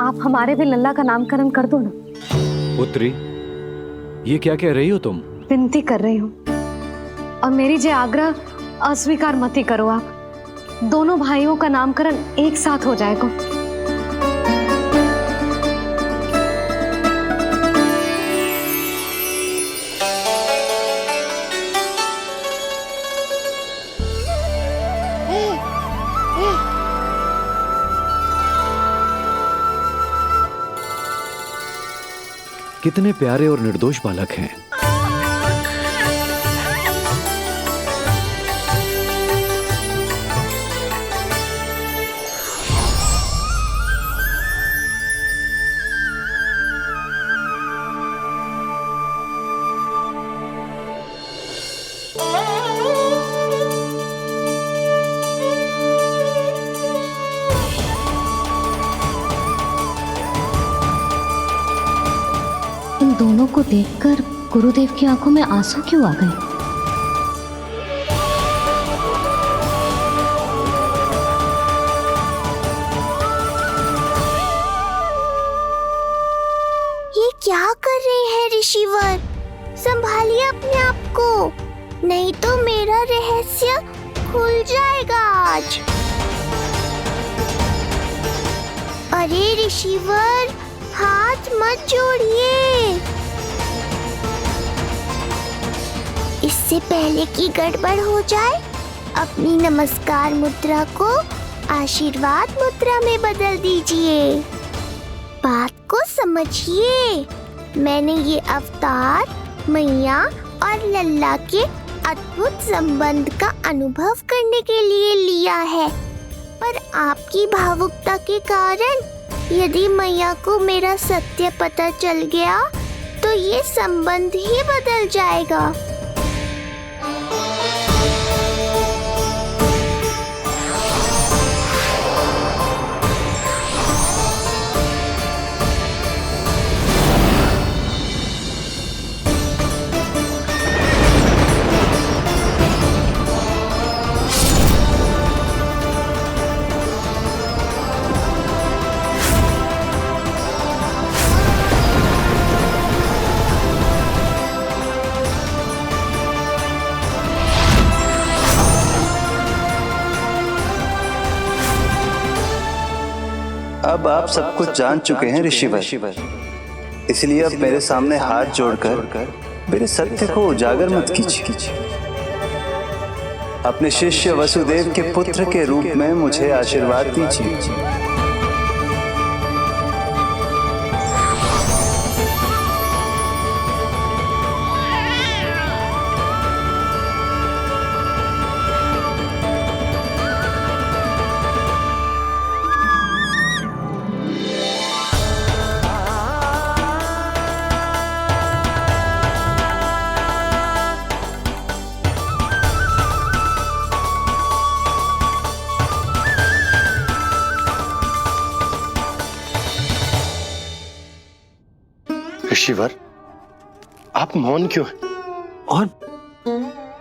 आप हमारे भी लल्ला का नामकरण कर दो ना। पुत्री, ये क्या कह रही हो तुम? विनती कर रही हूँ, और मेरी जे आग्रह अस्वीकार मत ही करो। आप दोनों भाइयों का नामकरण एक साथ हो जाएगा। कितने प्यारे और निर्दोष बालक हैं। इन दोनों को देखकर गुरुदेव की आंखों में आंसू क्यों आ गए? ये क्या कर रहे हैं ऋषिवर? संभालिए अपने आप को, नहीं तो मेरा रहस्य खुल जाएगा आज। अरे ऋषिवर, हाथ मत जोड़िए। इससे पहले कि गड़बड़ हो जाए, अपनी नमस्कार मुद्रा को आशीर्वाद मुद्रा में बदल दीजिए। बात को समझिए, मैंने ये अवतार मैया और लल्ला के अद्भुत संबंध का अनुभव करने के लिए लिया है, पर आपकी भावुकता के कारण यदि मैया को मेरा सत्य पता चल गया तो ये संबंध ही बदल जाएगा। अब आप सब कुछ जान चुके हैं ऋषिवर, इसलिए अब मेरे सामने हाथ जोड़कर मेरे सत्य को उजागर मत कीजिए। अपने शिष्य वसुदेव के पुत्र के रूप में मुझे आशीर्वाद दीजिए। ऋषिवर, आप मौन क्यों हैं? और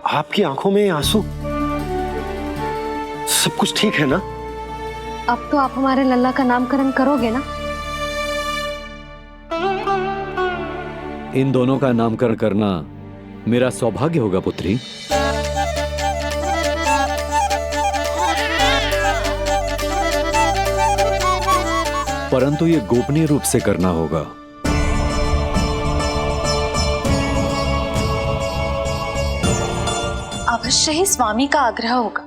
आपकी आंखों में आंसू? सब कुछ ठीक है ना? अब तो आप हमारे लल्ला का नामकरण करोगे ना? इन दोनों का नामकरण करना मेरा सौभाग्य होगा पुत्री। परंतु ये गोपनीय रूप से करना होगा। अवश्य ही स्वामी का आग्रह होगा,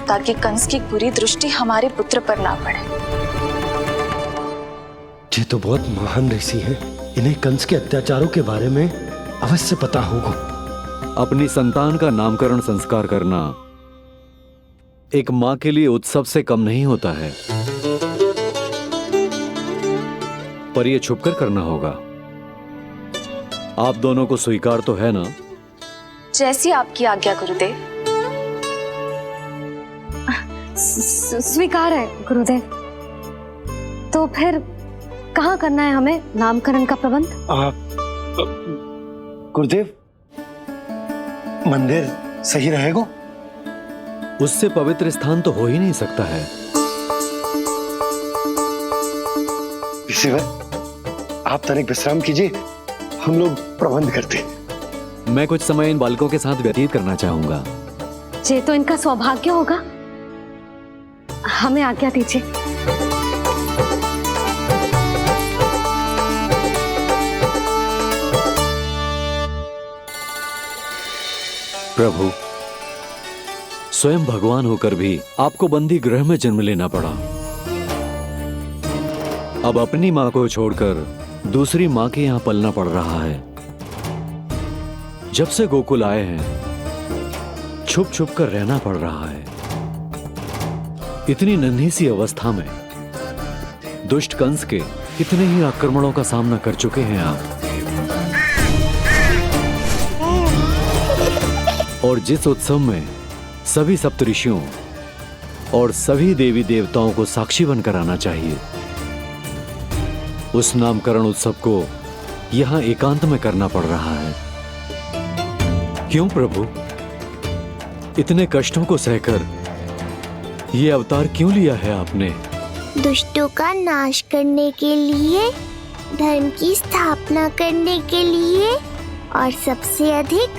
ताकि कंस की बुरी दृष्टि हमारे पुत्र पर ना पड़े। ये तो बहुत महान ऋषि हैं, इन्हें कंस के अत्याचारों के बारे में अवश्य पता होगा। अपनी संतान का नामकरण संस्कार करना एक मां के लिए उत्सव से कम नहीं होता है, पर यह छुपकर करना होगा। आप दोनों को स्वीकार तो है ना? जैसी आपकी आज्ञा गुरुदेव। स्वीकार है गुरुदेव। तो फिर कहाँ करना है हमें नामकरण का प्रबंध? गुरुदेव, मंदिर सही रहेगा? उससे पवित्र स्थान तो हो ही नहीं सकता है। ऋषि भाई, आप तनिक विश्राम कीजिए, हम लोग प्रबंध करते हैं। मैं कुछ समय इन बालकों के साथ व्यतीत करना चाहूंगा। ये तो इनका सौभाग्य होगा। हमें आज्ञा दीजिए। प्रभु, स्वयं भगवान होकर भी आपको बंदी गृह में जन्म लेना पड़ा। अब अपनी मां को छोड़कर दूसरी मां के यहां पलना पड़ रहा है। जब से गोकुल आए हैं, छुप छुप कर रहना पड़ रहा है। इतनी नन्ही सी अवस्था में दुष्ट कंस के कितने ही आक्रमणों का सामना कर चुके हैं आप। और जिस उत्सव में सभी सप्तऋषियों और सभी देवी देवताओं को साक्षी बनकर आना चाहिए, उस नामकरण उत्सव को यहां एकांत में करना पड़ रहा है। क्यों प्रभु, इतने कष्टों को सहकर ये अवतार क्यों लिया है आपने? दुष्टों का नाश करने के लिए, धर्म की स्थापना करने के लिए और सबसे अधिक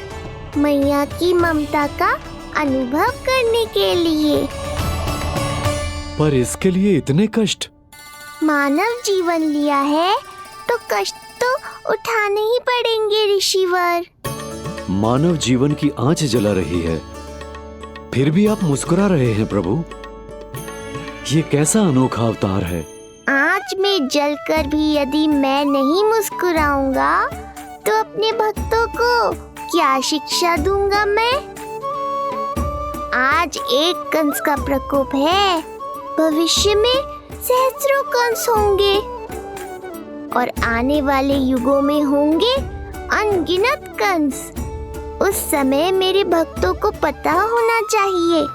मैया की ममता का अनुभव करने के लिए। पर इसके लिए इतने कष्ट? मानव जीवन लिया है तो कष्ट तो उठाने ही पड़ेंगे ऋषिवर। मानव जीवन की आंच जला रही है, फिर भी आप मुस्कुरा रहे हैं प्रभु। ये कैसा अनोखा अवतार है। आंच में जलकर भी यदि मैं नहीं मुस्कुराऊंगा तो अपने भक्तों को क्या शिक्षा दूंगा मैं? आज एक कंस का प्रकोप है, भविष्य में सहस्रों कंस होंगे और आने वाले युगों में होंगे अनगिनत कंस। उस समय मेरे भक्तों को पता होना चाहिए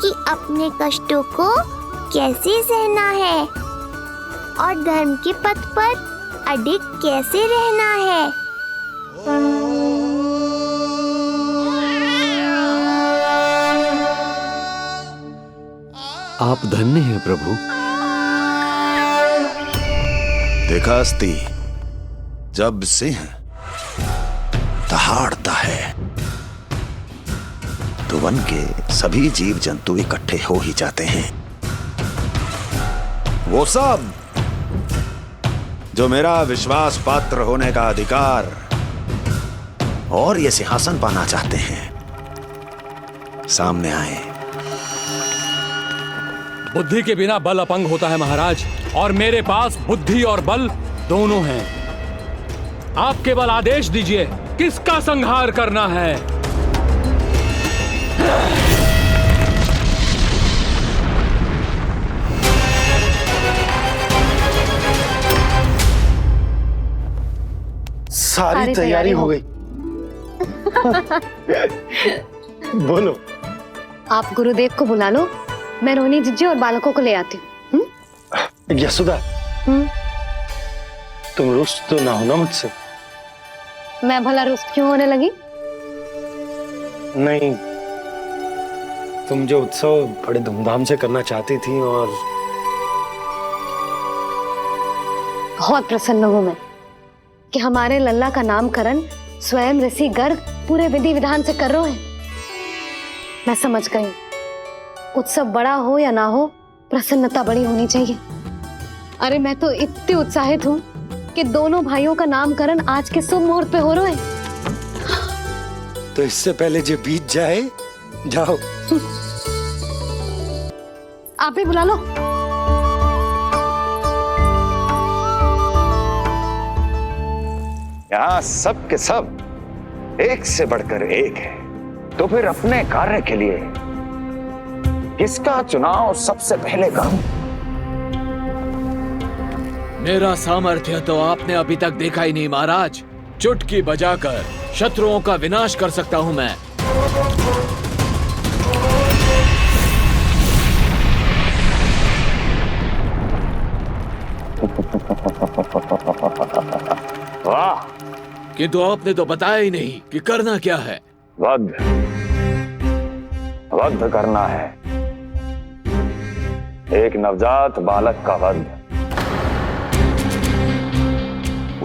कि अपने कष्टों को कैसे सहना है और धर्म के पथ पर अडिग कैसे रहना है। आप धन्य हैं प्रभु। देखा अस्ति, जब सिंह दहाड़ता है तो वन के सभी जीव जंतु इकट्ठे हो ही जाते हैं। वो सब जो मेरा विश्वास पात्र होने का अधिकार और ये सिंहासन पाना चाहते हैं, सामने आए। बुद्धि के बिना बल अपंग होता है महाराज, और मेरे पास बुद्धि और बल दोनों हैं। आप केवल आदेश दीजिए किसका संहार करना है। सारी तैयारी हो गई। बोलो। आप गुरुदेव को बुला लो, मैं रोनी जीजी और बालकों को ले आती हूँ। यशोदा, तुम रुष्ट तो ना हो ना मुझसे? मैं भला रुष्ट क्यों होने लगी? नहीं, तुम जो उत्सव बड़े धूमधाम से करना चाहती थी और बहुत प्रसन्न हूँ मैं कि हमारे लल्ला का नामकरण स्वयं ऋषि गर्ग पूरे विधि विधान से कर रहे हैं। मैं समझ गई, उत्सव बड़ा हो या ना हो, प्रसन्नता बड़ी होनी चाहिए। अरे मैं तो इतनी उत्साहित हूँ कि दोनों भाइयों का नामकरण आज के शुभ मुहूर्त पे हो रहा है। तो इससे पहले जो बीत जाए, जाओ। आप भी बुला लो। यहाँ सब के सब एक से बढ़कर एक है, तो फिर अपने कार्य के लिए किसका चुनाव सबसे पहले करूं? मेरा सामर्थ्य तो आपने अभी तक देखा ही नहीं महाराज। चुटकी बजाकर शत्रुओं का विनाश कर सकता हूं मैं। वाह! किंतु आपने तो बताया ही नहीं कि करना क्या है। वध करना है, एक नवजात बालक का वध।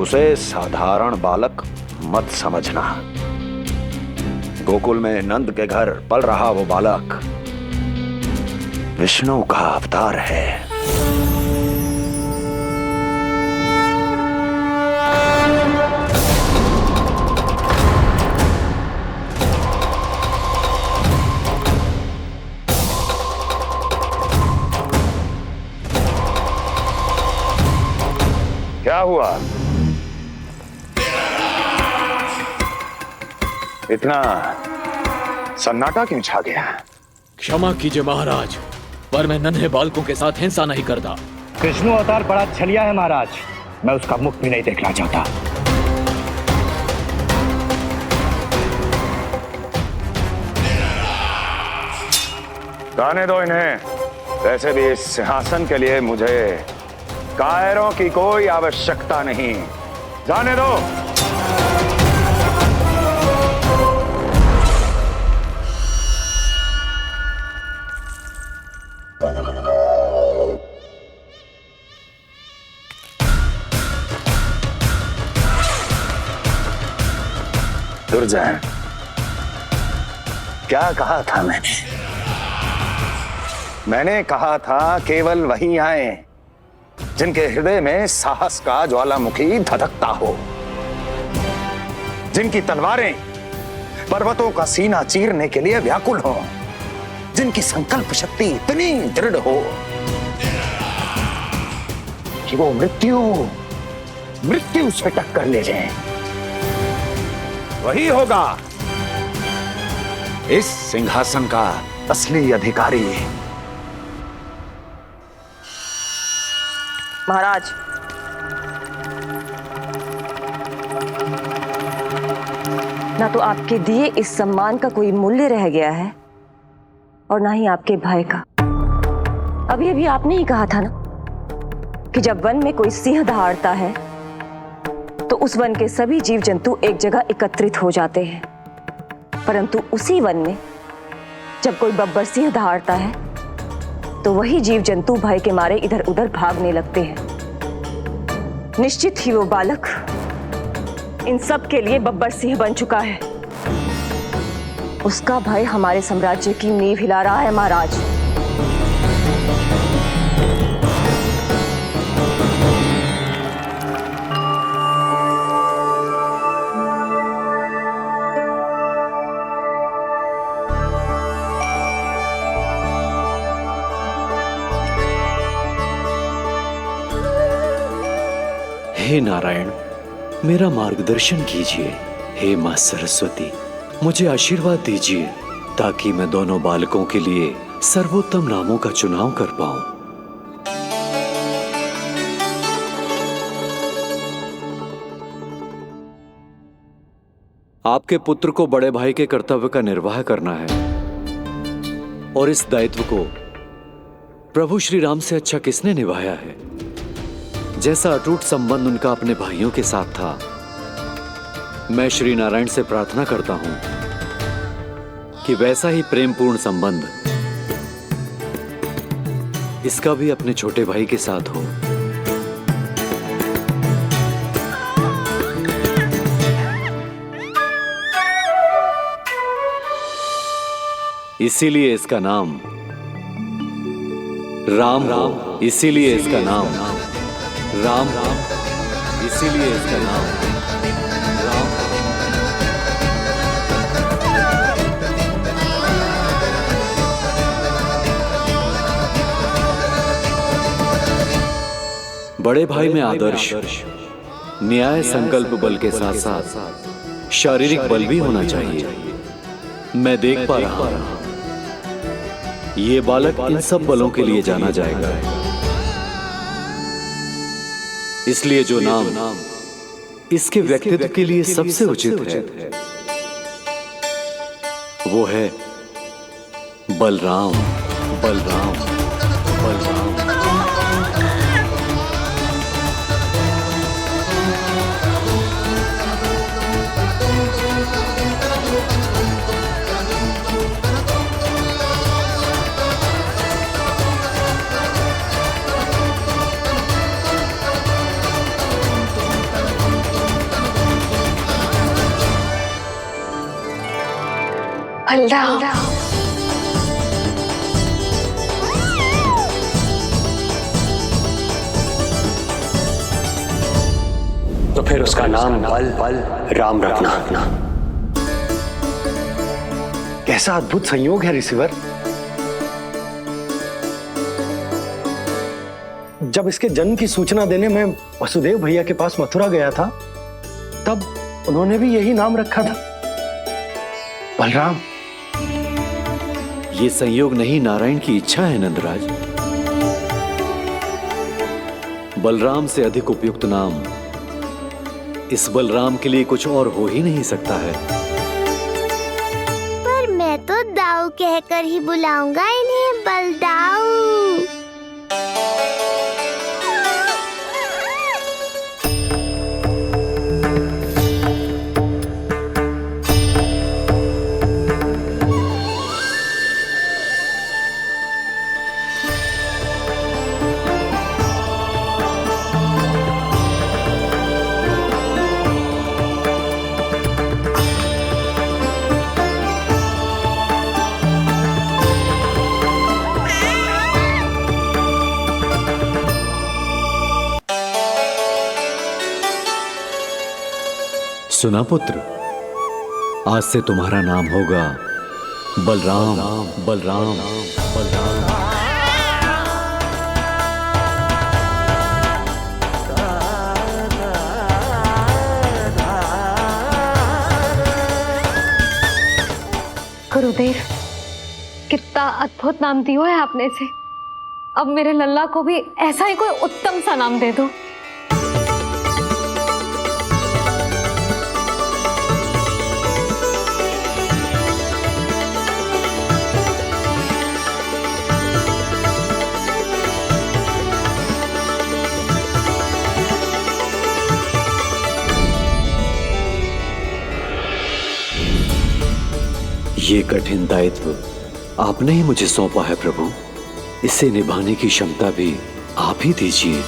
उसे साधारण बालक मत समझना। गोकुल में नंद के घर पल रहा वो बालक विष्णु का अवतार है। क्या हुआ? इतना सन्नाटा क्यों छा गया? क्षमा कीजिए महाराज, पर मैं नन्हे बालकों के साथ हिंसा नहीं करता। विष्णु अवतार बड़ा छलिया है महाराज, मैं उसका मुख भी नहीं देखना चाहता। जाने दो इन्हें। वैसे भी इस सिंहासन के लिए मुझे कायरों की कोई आवश्यकता नहीं। जाने दो। दुर्जन, क्या कहा था मैंने कहा था केवल वही आए जिनके हृदय में साहस का ज्वालामुखी धधकता हो, जिनकी तलवारें पर्वतों का सीना चीरने के लिए व्याकुल हो, जिनकी संकल्प शक्ति इतनी दृढ़ हो कि वो मृत्यु से टक्कर ले जाए। वही होगा इस सिंहासन का असली अधिकारी। महाराज, ना तो आपके दिए इस सम्मान का कोई मूल्य रह गया है और ना ही आपके भय का। अभी आपने ही कहा था ना कि जब वन में कोई सिंह दहाड़ता है तो उस वन के सभी जीव जंतु एक जगह एकत्रित हो जाते हैं, परंतु उसी वन में जब कोई बब्बर सिंह दहाड़ता है तो वही जीव जंतु भय के मारे इधर उधर भागने लगते हैं। निश्चित ही वो बालक इन सब के लिए बब्बर सिंह बन चुका है। उसका भय हमारे साम्राज्य की नींव हिला रहा है महाराज। हे नारायण, मेरा मार्गदर्शन कीजिए। हे मां सरस्वती, मुझे आशीर्वाद दीजिए ताकि मैं दोनों बालकों के लिए सर्वोत्तम नामों का चुनाव कर पाऊं। आपके पुत्र को बड़े भाई के कर्तव्य का निर्वाह करना है और इस दायित्व को प्रभु श्री राम से अच्छा किसने निभाया है? जैसा अटूट संबंध उनका अपने भाइयों के साथ था, मैं श्री नारायण से प्रार्थना करता हूं कि वैसा ही प्रेमपूर्ण संबंध इसका भी अपने छोटे भाई के साथ हो। इसीलिए इसका नाम राम हो। इसीलिए इसका नाम राम, इसीलिए इसका नाम राम। बड़े भाई में आदर्श, न्याय, संकल्प बल के साथ साथ शारीरिक बल भी होना चाहिए। मैं देख पा रहा हूं ये बालक इन सब बलों के लिए जाना जाएगा। इसलिए जो नाम इसके व्यक्तित्व के लिए सबसे उचित है वो है बलराम। बलराम, बलराम। बलराम। तो फिर उसका नाम बल राम रखना। कैसा अद्भुत संयोग है रिसीवर। जब इसके जन्म की सूचना देने मैं वसुदेव भैया के पास मथुरा गया था, तब उन्होंने भी यही नाम रखा था, बलराम। ये संयोग नहीं, नारायण की इच्छा है नंदराज। बलराम से अधिक उपयुक्त नाम इस बलराम के लिए कुछ और हो ही नहीं सकता है। पर मैं तो दाऊ कहकर ही बुलाऊंगा इन्हें, बलदाऊ। सुना पुत्र, आज से तुम्हारा नाम होगा बलराम। बलराम बलराम। गुरुदेव, कितना अद्भुत नाम दिया है आपने इसे। अब मेरे लल्ला को भी ऐसा ही कोई उत्तम सा नाम दे दो। ये कठिन दायित्व आपने ही मुझे सौंपा है प्रभु। इसे निभाने की क्षमता भी आप ही दीजिए।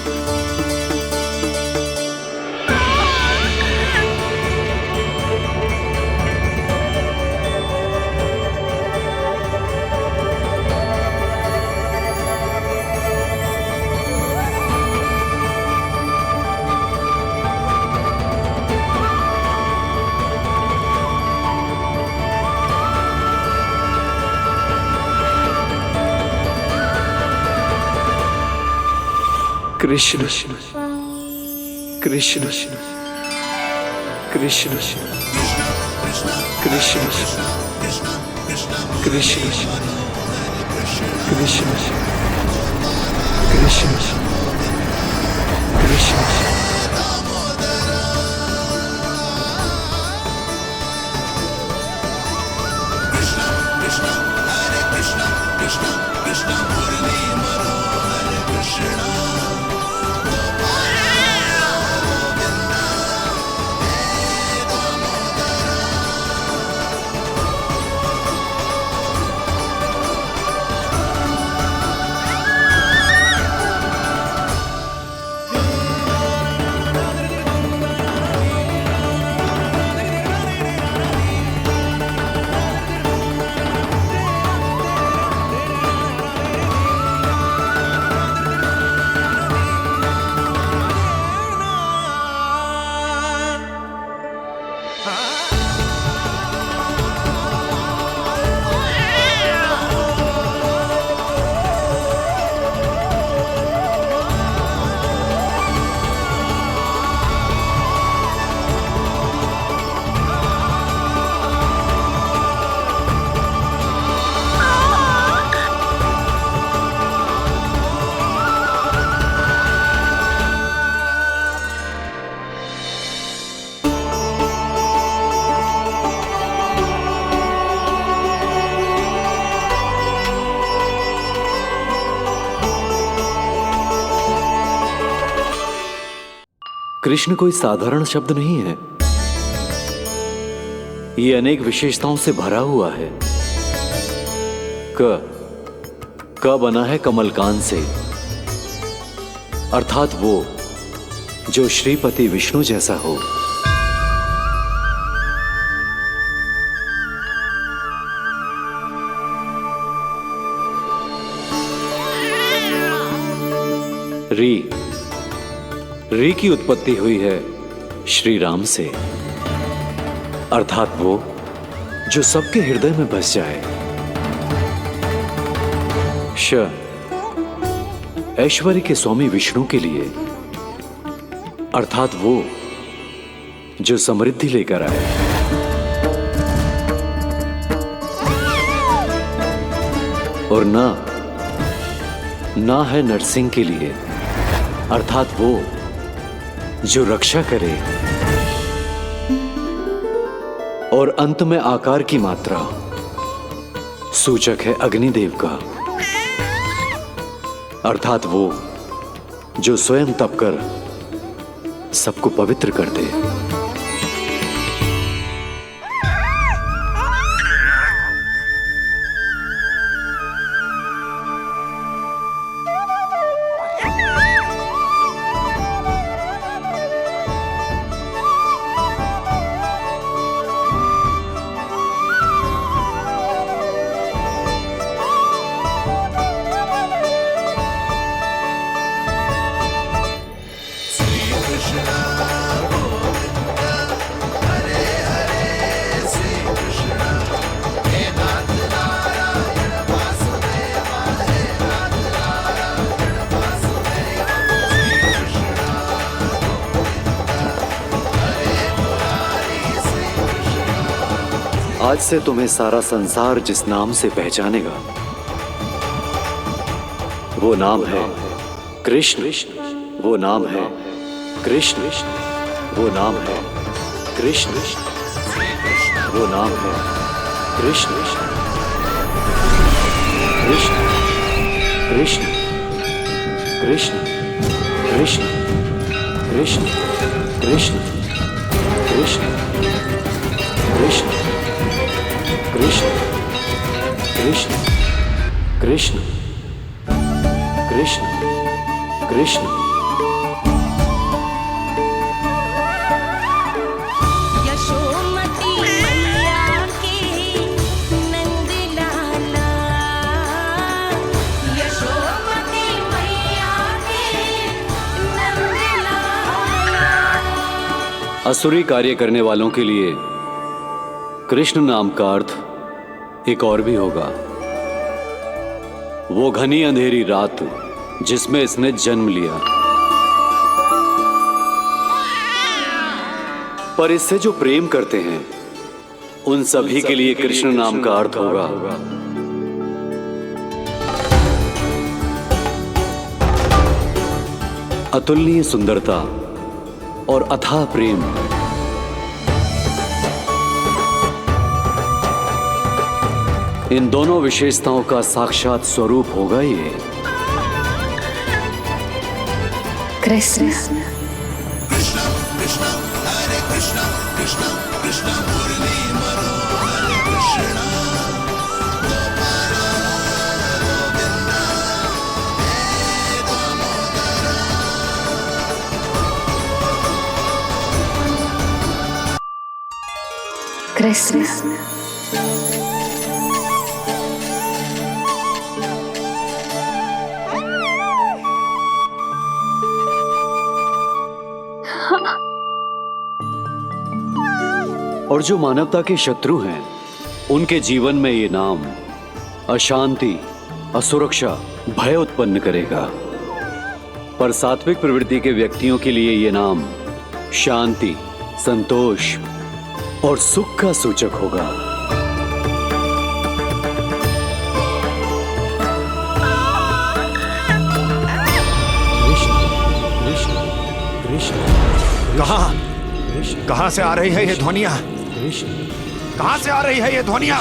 कृष्ण कृष्ण कृष्ण कृष्ण कृष्ण कृष्ण कृष्ण कृष्ण। कृष्ण कोई साधारण शब्द नहीं है। ये अनेक विशेषताओं से भरा हुआ है। क बना है कमलकांत से, अर्थात वो जो श्रीपति विष्णु जैसा हो। री की उत्पत्ति हुई है श्री राम से, अर्थात वो जो सबके हृदय में बस जाए। श ऐश्वर्य के स्वामी विष्णु के लिए, अर्थात वो जो समृद्धि लेकर आए। और ना है नरसिंह के लिए, अर्थात वो जो रक्षा करे। और अंत में आकार की मात्रा सूचक है अग्निदेव का, अर्थात वो जो स्वयं तप कर सबको पवित्र कर दे। आज से तुम्हें सारा संसार जिस नाम से पहचानेगा वो नाम है कृष्ण। वो नाम है कृष्ण। वो नाम है कृष्ण। वो नाम है कृष्ण। कृष्ण कृष्ण कृष्ण कृष्ण कृष्ण कृष्ण कृष्ण कृष्ण कृष्ण कृष्ण कृष्ण कृष्ण कृष्ण। यशोमती मैया की नंद लाला, यशोमती मैया की नंद लाला। असुरी कार्य करने वालों के लिए कृष्ण नाम का अर्थ एक और भी होगा। वो घनी अंधेरी रात जिसमें इसने जन्म लिया, पर इससे जो प्रेम करते हैं उन सभी के लिए कृष्ण नाम का अर्थ होगा अतुलनीय सुंदरता और अथाह प्रेम। इन दोनों विशेषताओं का साक्षात स्वरूप होगा ये कृष्ण। कृष्ण और जो मानवता के शत्रु हैं उनके जीवन में ये नाम अशांति, असुरक्षा, भय उत्पन्न करेगा। पर सात्विक प्रवृत्ति के व्यक्तियों के लिए ये नाम शांति, संतोष और सुख का सूचक होगा। कहां से आ रही है ये ध्वनियां? कहां से आ रही है ये ध्वनियां?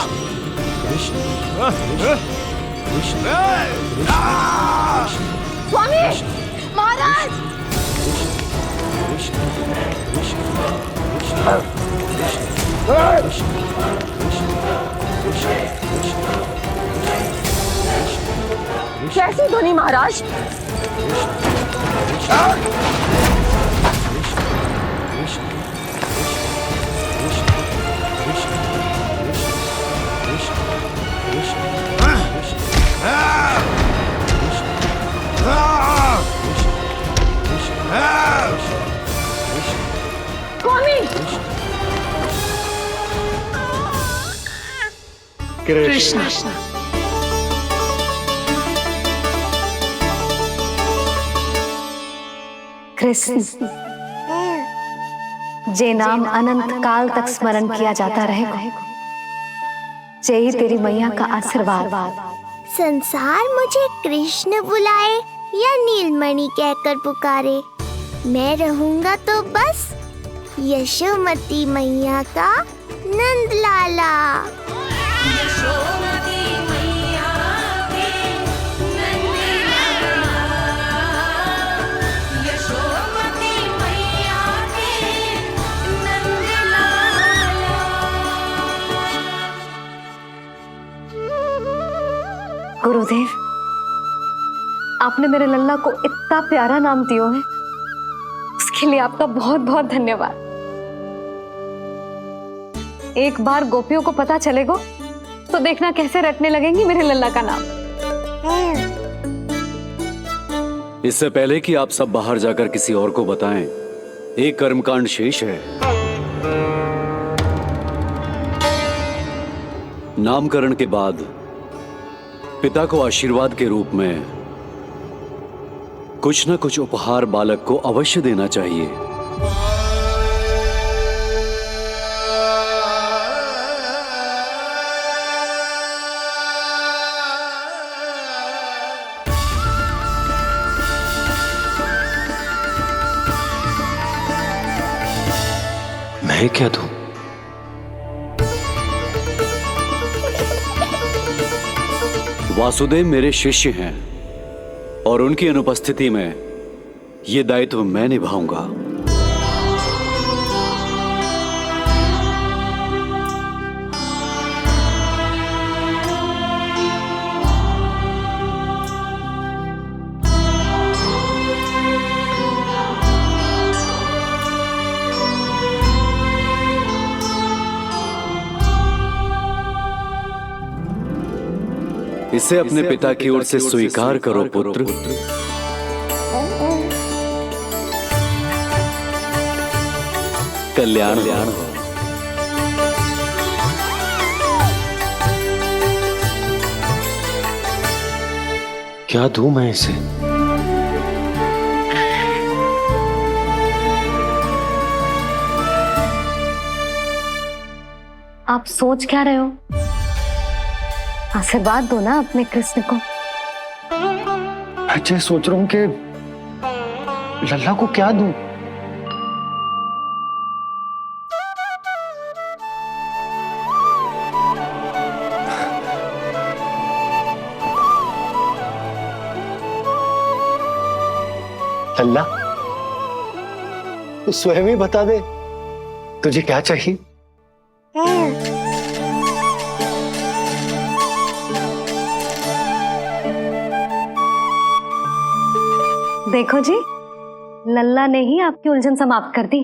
स्वामी महाराज, कैसी ध्वनि महाराज? कृष्ण। कृष्ण, जे नाम अनंत काल तक स्मरण किया जाता रहेगा, जे ही तेरी मैया का आशीर्वाद। संसार मुझे कृष्ण बुलाए या नीलमणि कहकर पुकारे, मैं रहूंगा तो बस यशोमती मैया का नंद लाला। यशोमती मैया के नंद लाला, यशोमती मैया के नंद लाला। गुरुदेव, आपने मेरे लल्ला को इतना प्यारा नाम दियो है, उसके लिए आपका बहुत बहुत धन्यवाद। एक बार गोपियों को पता चलेगा तो देखना कैसे रटने लगेंगी मेरे लल्ला का नाम। इससे पहले कि आप सब बाहर जाकर किसी और को बताएं, एक कर्मकांड शेष है। नामकरण के बाद पिता को आशीर्वाद के रूप में कुछ न कुछ उपहार बालक को अवश्य देना चाहिए। मैं क्या दूं? वासुदेव मेरे शिष्य हैं और उनकी अनुपस्थिति में यह दायित्व मैं निभाऊंगा। इसे अपने पिता की ओर से स्वीकार करो पुत्र। कल्याण हो। क्या दूं मैं इसे? आप सोच क्या रहे हो? आशीर्वाद दो ना अपने कृष्ण को। अच्छा, सोच रहा हूं कि लल्ला को क्या दूं? लल्ला, तू स्वयं ही बता दे, तुझे क्या चाहिए? देखो जी, लल्ला ने ही आपकी उलझन समाप्त कर दी।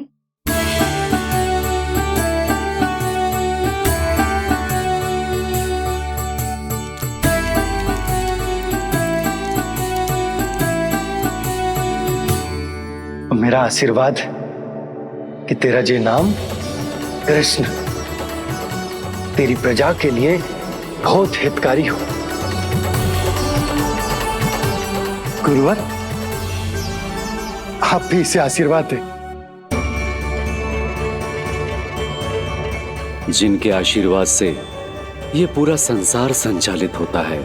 मेरा आशीर्वाद कि तेरा जे नाम कृष्ण तेरी प्रजा के लिए बहुत हितकारी हो। गुरुवर, आप भी इसे आशीर्वाद दें। जिनके आशीर्वाद से ये पूरा संसार संचालित होता है,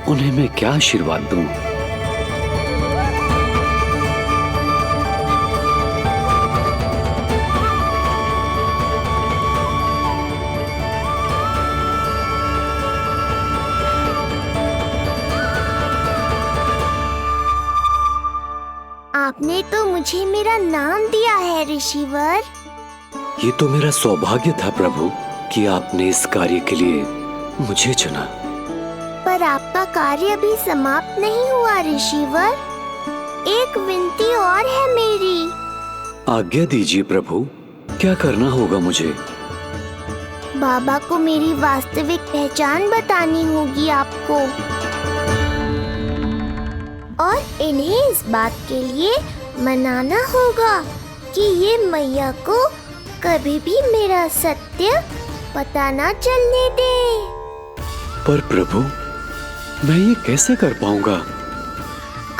उन्हें मैं क्या आशीर्वाद दूं? आपने तो मुझे मेरा नाम दिया है ऋषिवर। ये तो मेरा सौभाग्य था प्रभु कि आपने इस कार्य के लिए मुझे चुना। पर आपका कार्य अभी समाप्त नहीं हुआ ऋषिवर। एक विनती और है मेरी। आज्ञा दीजिए प्रभु, क्या करना होगा मुझे? बाबा को मेरी वास्तविक पहचान बतानी होगी आपको, और इन्हें इस बात के लिए मनाना होगा कि ये मैया को कभी भी मेरा सत्य पता ना चलने दे। पर प्रभु, मैं ये कैसे कर पाऊंगा?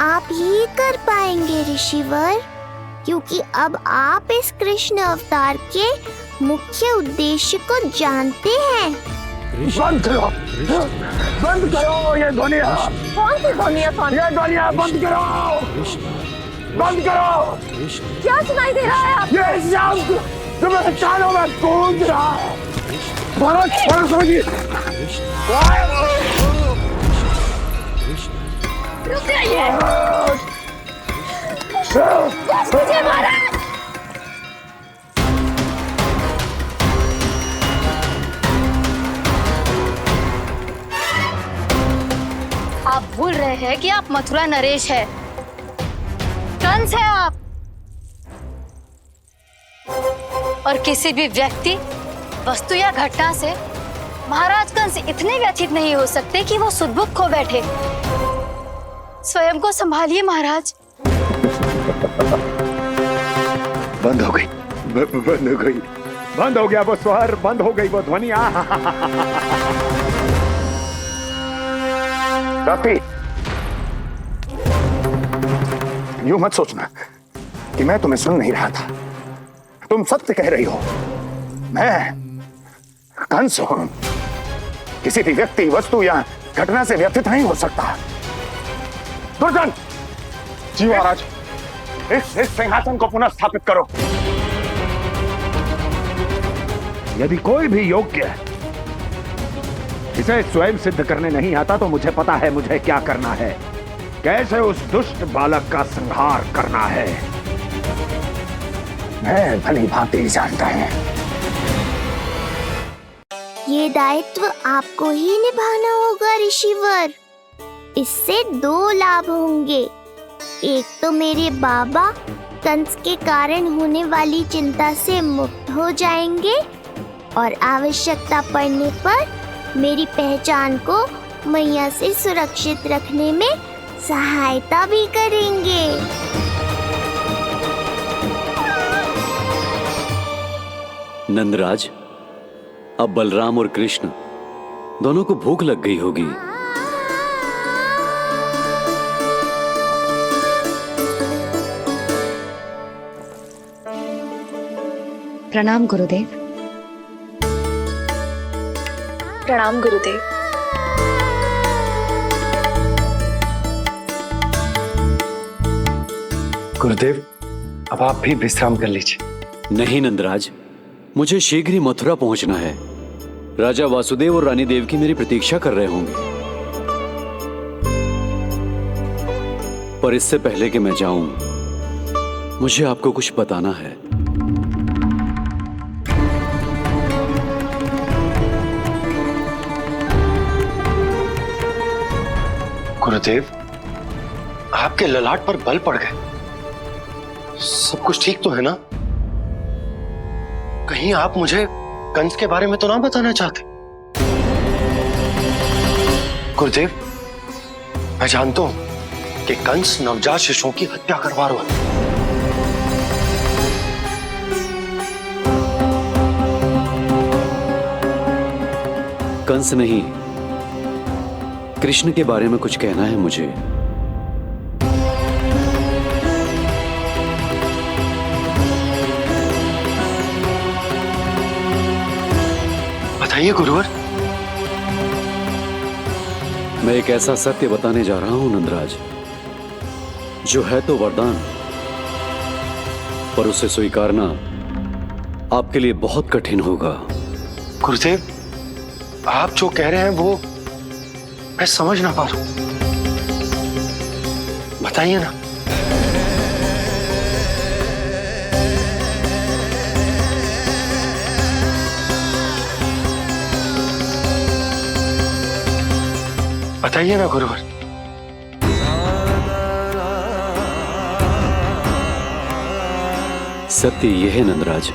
आप ही कर पाएंगे ऋषिवर, क्योंकि अब आप इस कृष्ण अवतार के मुख्य उद्देश्य को जानते हैं। बंद करो, बंद करो ये ध्वनिया। कौन सी ध्वनिया? ये ध्वनिया बंद करो, बंद करो। क्या सुनाई दे रहा है? ये शब्द जो मेरे कानों में गूंज रहा है। भारत भारत समझिए। रुक जाइए। बस कीजिए महाराज। आप भूल रहे हैं कि आप मथुरा नरेश है, कंस है आप। और किसी भी व्यक्ति, वस्तु या घटना से महाराज कंस इतने व्यथित नहीं हो सकते कि वो सुदबुद्ध खो बैठे। स्वयं को संभालिए महाराज। बंद हो गई, बंद हो गई, बंद हो गया वो स्वर, बंद हो गई वो ध्वनिया। रात्रि, यूं मत सोचना कि मैं तुम्हें सुन नहीं रहा था। तुम सत्य कह रही हो। मैं कंस हूं। किसी भी व्यक्ति, वस्तु या घटना से व्यथित नहीं हो सकता। दुर्जन, जी महाराज, इस सिंहासन को पुनः स्थापित करो। यदि कोई भी योग्य इसे स्वयं सिद्ध करने नहीं आता तो मुझे पता है मुझे क्या करना है, कैसे उस दुष्ट बालक का संहार करना है। मैं भली भांति जानता हूं। ये दायित्व आपको ही निभाना होगा ऋषिवर। इससे 2 लाभ होंगे। एक तो मेरे बाबा कंस के कारण होने वाली चिंता से मुक्त हो जाएंगे और आवश्यकता पड़ने पर मेरी पहचान को मैया से सुरक्षित रखने में सहायता भी करेंगे। नंदराज, अब बलराम और कृष्ण दोनों को भूख लग गई होगी। प्रणाम गुरुदेव। प्रणाम गुरुदेव। गुरुदेव, अब आप भी विश्राम कर लीजिए। नहीं नंदराज, मुझे शीघ्र ही मथुरा पहुंचना है। राजा वासुदेव और रानी देवकी मेरी प्रतीक्षा कर रहे होंगे। पर इससे पहले कि मैं जाऊं, मुझे आपको कुछ बताना है। गुरुदेव, आपके ललाट पर बल पड़ गए। सब कुछ ठीक तो है ना? कहीं आप मुझे कंस के बारे में तो ना बताना चाहते? गुरुदेव, मैं जानता हूं कि कंस नवजात शिशुओं की हत्या करवा रहा है। कंस नहीं, कृष्ण के बारे में कुछ कहना है मुझे। बताइए गुरुवर। मैं एक ऐसा सत्य बताने जा रहा हूं नंदराज, जो है तो वरदान, पर उसे स्वीकारना आपके लिए बहुत कठिन होगा। गुरुदेव, आप जो कह रहे हैं वो मैं समझ ना पा रहा हूं। बताइए ना। बताइए ना गुरुवर। सत्य यह है नंदराज,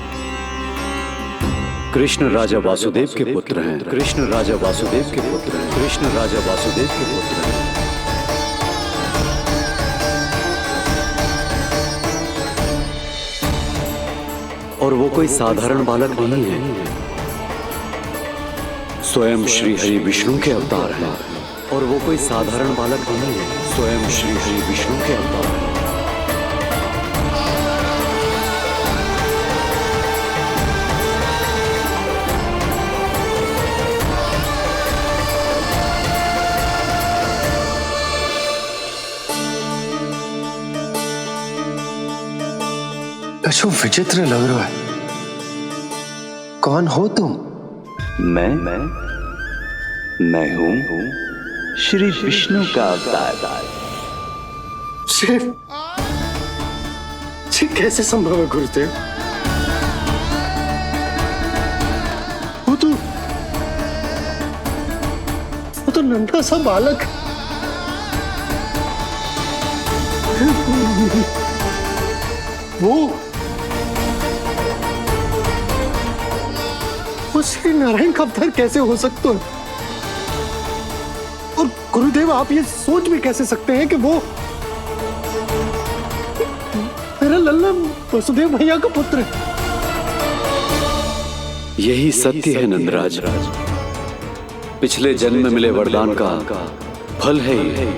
कृष्ण राजा वासुदेव के पुत्र हैं। कृष्ण राजा वासुदेव के पुत्र हैं। कृष्ण राजा वासुदेव के पुत्र हैं। और वो कोई साधारण बालक नहीं है। स्वयं श्री हरि विष्णु के अवतार हैं और वो कोई साधारण बालक नहीं है। स्वयं श्री हरि विष्णु के अवतार हैं। कशु विचित्र लग रहा है। कौन हो तुम? मैं हूं श्री विष्णु का अवतार। शिव, ये कैसे संभव है गुरुदेव? वो तो नन्हा सा बालक। वो श्री नारायण का अवतार कैसे हो सकता है? और गुरुदेव, आप ये सोच भी कैसे सकते हैं कि वो मेरा लल्ला वसुदेव भैया का पुत्र है? यही सत्य है नंदराज। पिछले जन्म में मिले वरदान का फल है ये।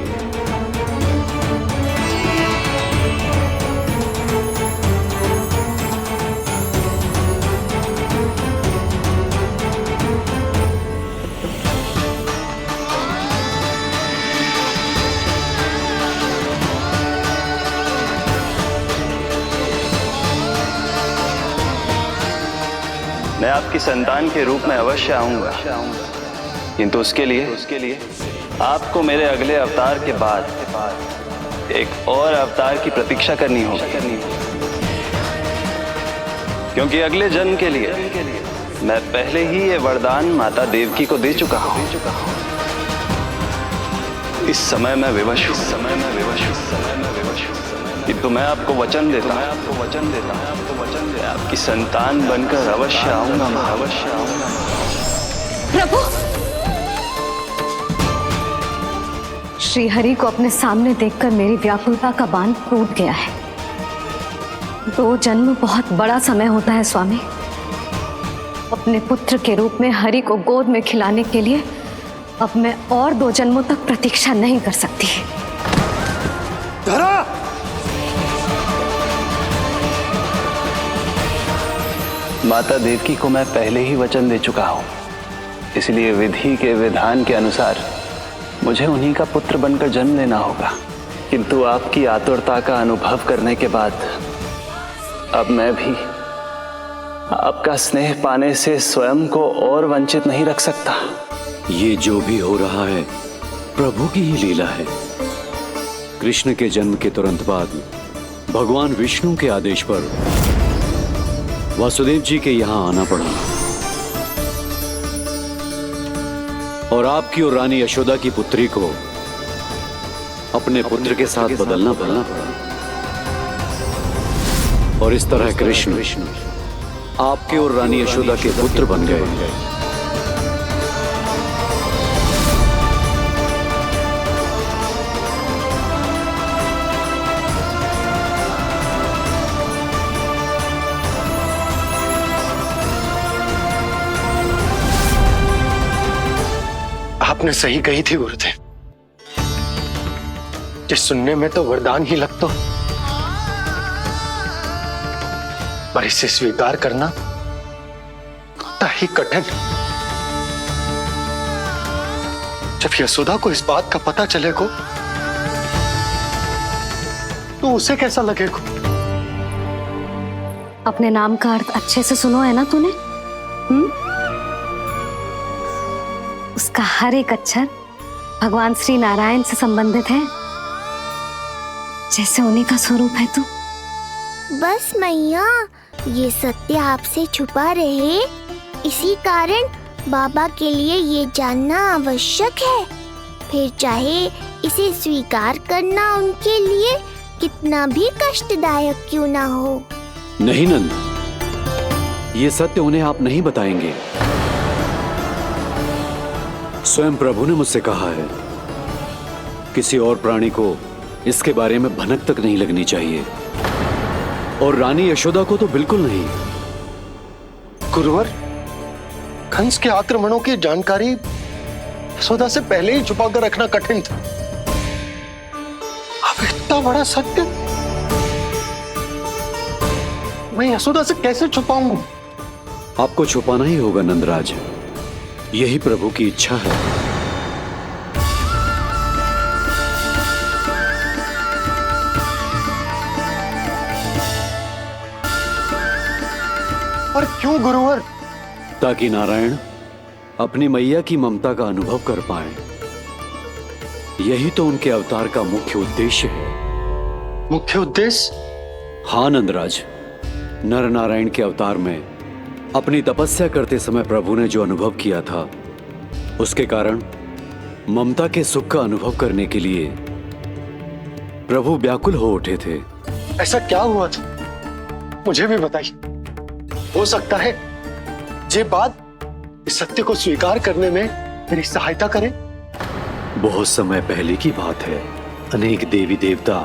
मैं आपकी संतान के रूप में अवश्य आऊंगा, किंतु उसके लिए आपको मेरे अगले अवतार के बाद एक और अवतार की प्रतीक्षा करनी होगी, क्योंकि अगले जन्म के लिए मैं पहले ही ये वरदान माता देवकी को दे चुका हूं। इस समय मैं विवश हूं, किंतु मैं आपको वचन देता हूं, आपकी संतान बनकर अवश्य आऊंगा। प्रभु, श्री हरि को अपने सामने देखकर मेरी व्याकुलता का बांध टूट गया है। 2 जन्म बहुत बड़ा समय होता है स्वामी। अपने पुत्र के रूप में हरि को गोद में खिलाने के लिए अब मैं और 2 जन्मों तक प्रतीक्षा नहीं कर सकती। धरा! माता देवकी को मैं पहले ही वचन दे चुका हूं, इसलिए विधि के विधान के अनुसार मुझे उन्हीं का पुत्र बनकर जन्म लेना होगा। किंतु आपकी आतुरता का अनुभव करने के बाद अब मैं भी आपका स्नेह पाने से स्वयं को और वंचित नहीं रख सकता। ये जो भी हो रहा है प्रभु की ही लीला है। कृष्ण के जन्म के तुरंत बाद भगवान विष्णु के आदेश पर वासुदेव जी के यहां आना पड़ा और आपकी और रानी यशोदा की पुत्री को अपने पुत्र के साथ बदलना पड़ा और इस तरह कृष्ण आपके और रानी यशोदा के पुत्र बन गए। आपने सही कही थी गुरुदेव। जिस सुनने में तो वरदान ही लगता, पर इसे स्वीकार करना उतना ही कठिन। जब यशोदा को इस बात का पता चलेगा तो उसे कैसा लगेगा? अपने नाम का अर्थ अच्छे से सुनो है ना तूने? उसका हर एक अक्षर भगवान श्री नारायण से संबंधित है, जैसे उन्हीं का स्वरूप है तू। बस मैया, ये सत्य आपसे छुपा रहे, इसी कारण बाबा के लिए ये जानना आवश्यक है। फिर चाहे इसे स्वीकार करना उनके लिए कितना भी कष्टदायक क्यों ना हो। नहीं नंद, ये सत्य उन्हें आप नहीं बताएंगे। स्वयं प्रभु ने मुझसे कहा है किसी और प्राणी को इसके बारे में भनक तक नहीं लगनी चाहिए, और रानी यशोदा को तो बिल्कुल नहीं। गुरुवर, कंस के आक्रमणों की जानकारी यशोदा से पहले ही छुपा कर रखना कठिन था। अब इतना बड़ा सत्य मैं यशोदा से कैसे छुपाऊंगा? आपको छुपाना ही होगा नंदराज, यही प्रभु की इच्छा है। पर क्यों गुरुवर? ताकि नारायण अपनी मैया की ममता का अनुभव कर पाए। यही तो उनके अवतार का मुख्य उद्देश्य है। मुख्य उद्देश्य? हाँ नंदराज, नर नारायण के अवतार में अपनी तपस्या करते समय प्रभु ने जो अनुभव किया था, उसके कारण ममता के सुख का अनुभव करने के लिए प्रभु व्याकुल हो उठे थे। ऐसा क्या हुआ था, मुझे भी बताइए। हो सकता है ये बात इस सत्य को स्वीकार करने में मेरी सहायता करे। बहुत समय पहले की बात है। अनेक देवी देवता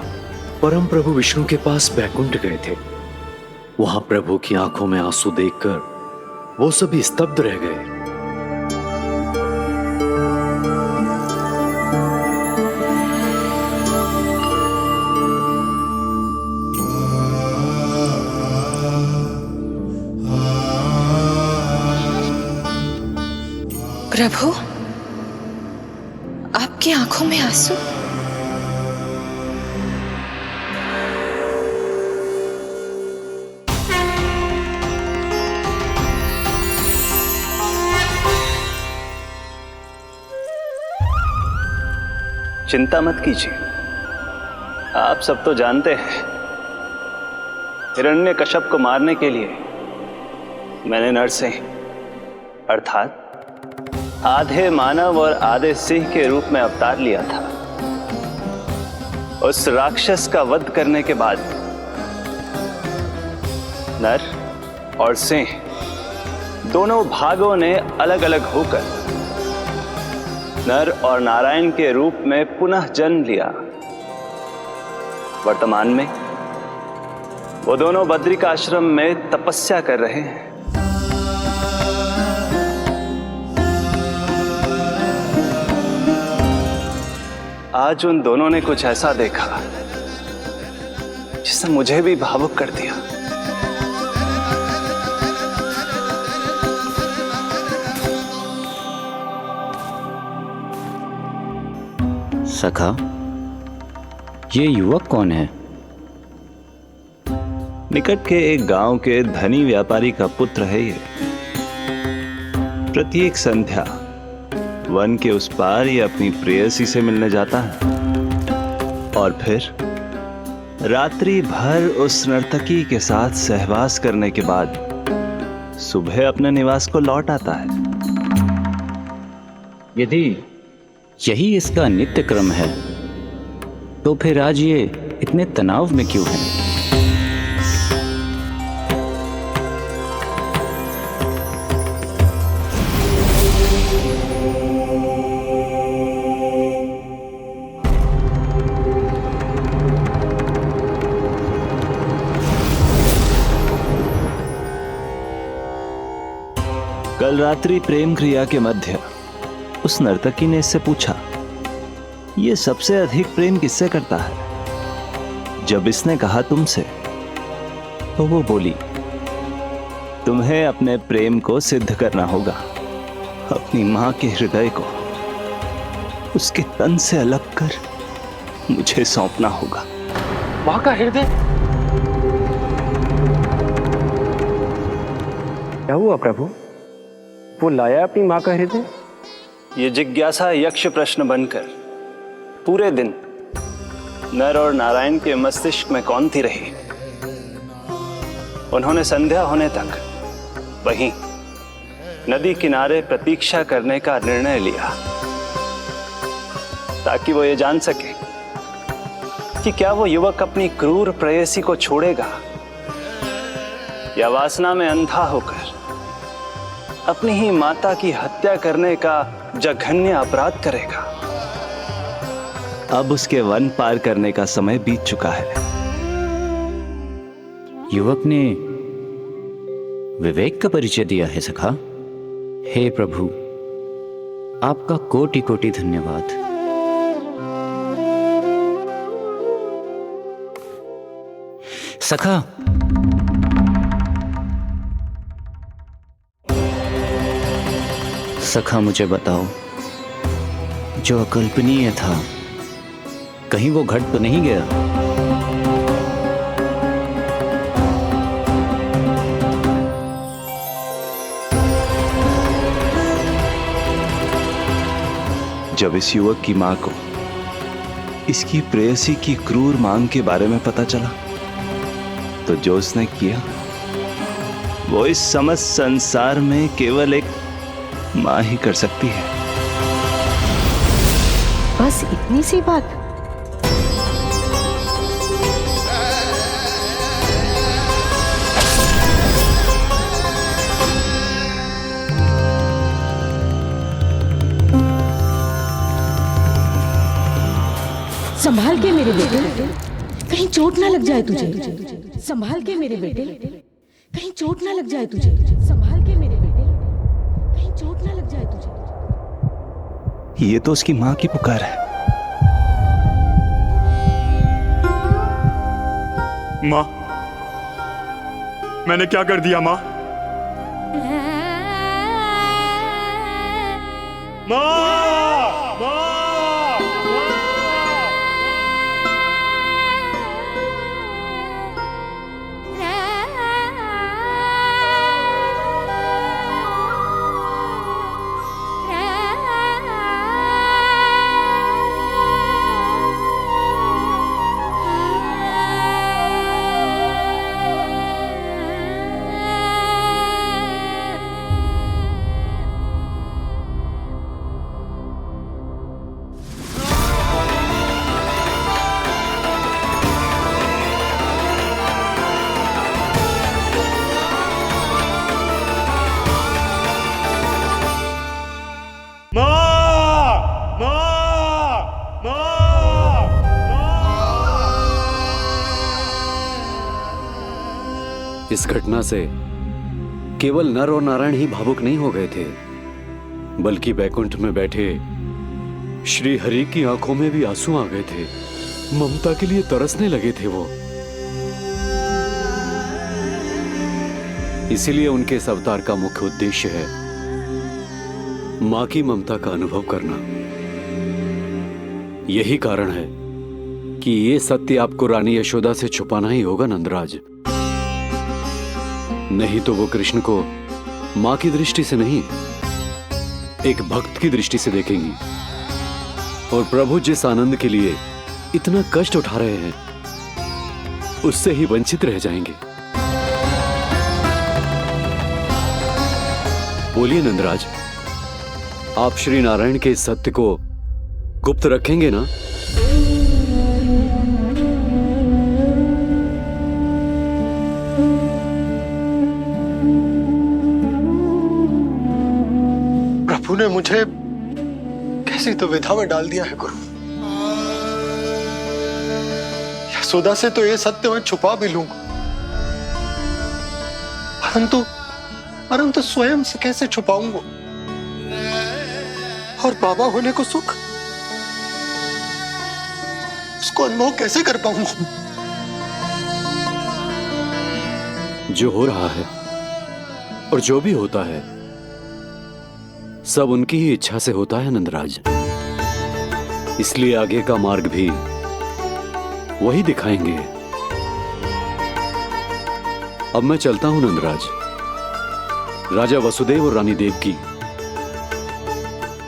परम प्रभु विष्णु के पास बैकुंठ गए थे। वहां प्रभु की आंखों में आंसू देखकर वो सभी स्तब्ध रह गए। प्रभु, आपकी आंखों में आंसू? चिंता मत कीजिए, आप सब तो जानते हैं हिरण्यकश्यप को मारने के लिए मैंने नरसिंह अर्थात आधे मानव और आधे सिंह के रूप में अवतार लिया था। उस राक्षस का वध करने के बाद नर और सिंह दोनों भागों ने अलग अलग होकर नर और नारायण के रूप में पुनः जन्म लिया। वर्तमान में वो दोनों बद्रिकाश्रम में तपस्या कर रहे हैं। आज उन दोनों ने कुछ ऐसा देखा जिसने मुझे भी भावुक कर दिया। सखा, ये युवक कौन है? निकट के एक गांव के धनी व्यापारी का पुत्र है ये। प्रत्येक संध्या वन के उस पार ये अपनी प्रेयसी से मिलने जाता है और फिर रात्रि भर उस नर्तकी के साथ सहवास करने के बाद सुबह अपने निवास को लौट आता है। यदि यही इसका नित्य क्रम है तो फिर आज ये इतने तनाव में क्यों है? कल रात्रि प्रेम क्रिया के मध्य उस नर्तकी ने इससे पूछा, ये सबसे अधिक प्रेम किससे करता है? जब इसने कहा तुमसे, तो वो बोली, तुम्हें अपने प्रेम को सिद्ध करना होगा। अपनी मां के हृदय को उसके तन से अलग कर मुझे सौंपना होगा। मां का हृदय? क्या हुआ प्रभु? वो लाया अपनी मां का हृदय? ये जिज्ञासा यक्ष प्रश्न बनकर पूरे दिन नर और नारायण के मस्तिष्क में कौंधती रही। उन्होंने संध्या होने तक वहीं नदी किनारे प्रतीक्षा करने का निर्णय लिया ताकि वो ये जान सके कि क्या वो युवक अपनी क्रूर प्रेयसी को छोड़ेगा या वासना में अंधा होकर अपनी ही माता की हत्या करने का जघन्य अपराध करेगा। अब उसके वन पार करने का समय बीत चुका है। युवक ने विवेक का परिचय दिया है सखा। हे प्रभु, आपका कोटि कोटि धन्यवाद। सखा, सखा मुझे बताओ, जो अकल्पनीय था कहीं वो घट तो नहीं गया? जब इस युवक की मां को इसकी प्रेयसी की क्रूर मांग के बारे में पता चला तो जो उसने किया वो इस समस्त संसार में केवल एक मां ही कर सकती है। बस इतनी सी बात? संभाल के मेरे बेटे, कहीं चोट ना लग जाए तुझे। संभाल के मेरे बेटे, कहीं चोट ना लग जाए तुझे। संभाल के मेरे बेटे, कहीं चोट ना लग जाए तुझे। ये तो उसकी मां की पुकार है। मां, मैंने क्या कर दिया मां? इस घटना से केवल नर और नारायण ही भावुक नहीं हो गए थे, बल्कि बैकुंठ में बैठे श्री हरि की आंखों में भी आंसू आ गए थे। ममता के लिए तरसने लगे थे वो। इसीलिए उनके इस अवतार का मुख्य उद्देश्य है मां की ममता का अनुभव करना। यही कारण है कि ये सत्य आपको रानी यशोदा से छुपाना ही होगा नंदराज। नहीं तो वो कृष्ण को मां की दृष्टि से नहीं, एक भक्त की दृष्टि से देखेंगी, और प्रभु जिस आनंद के लिए इतना कष्ट उठा रहे हैं उससे ही वंचित रह जाएंगे। बोलिए नंदराज, आप श्री नारायण के इस सत्य को गुप्त रखेंगे ना? प्रभु ने मुझे कैसी दुविधा में डाल दिया है गुरु। यशोदा से तो ये सत्य मैं छुपा भी लूंगा, परंतु स्वयं से कैसे छुपाऊंगा? और बाबा होने को सुख, उसको अनुभव कैसे कर पाऊंगा? जो हो रहा है और जो भी होता है सब उनकी ही इच्छा से होता है नंदराज। इसलिए आगे का मार्ग भी वही दिखाएंगे। अब मैं चलता हूं नंदराज। राजा वसुदेव और रानी देवकी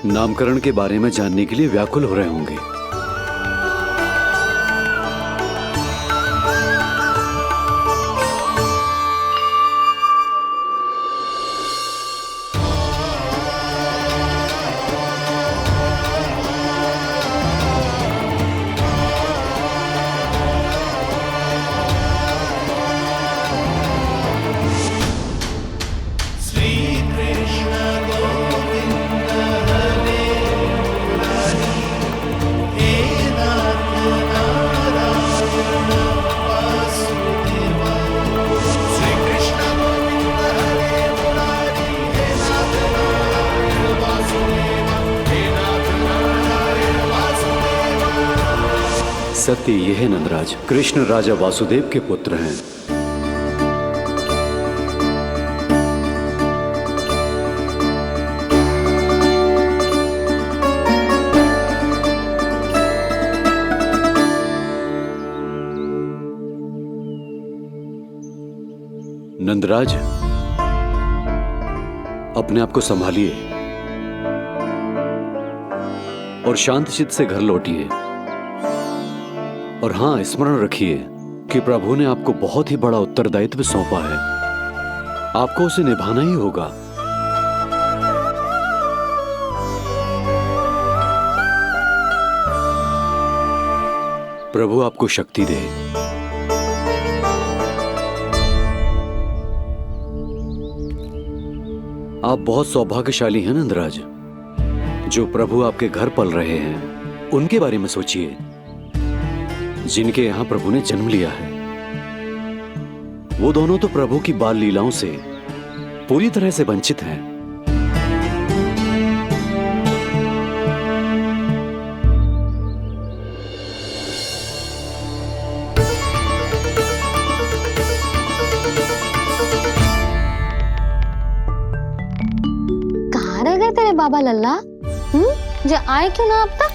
नामकरण के बारे में जानने के लिए व्याकुल हो रहे होंगे। सत्य ये है नंदराज, कृष्ण राजा वासुदेव के पुत्र हैं। नंदराज, अपने आप को संभालिए और शांत चित्त से घर लौटिए। और हां, स्मरण रखिए कि प्रभु ने आपको बहुत ही बड़ा उत्तरदायित्व सौंपा है, आपको उसे निभाना ही होगा। प्रभु आपको शक्ति दे। आप बहुत सौभाग्यशाली हैं नंदराज, जो प्रभु आपके घर पल रहे हैं। उनके बारे में सोचिए जिनके यहां प्रभु ने जन्म लिया है। वो दोनों तो प्रभु की बाल लीलाओं से पूरी तरह से वंचित हैं। कहाँ रह गए तेरे बाबा लल्ला? जो आए क्यों ना अब तक?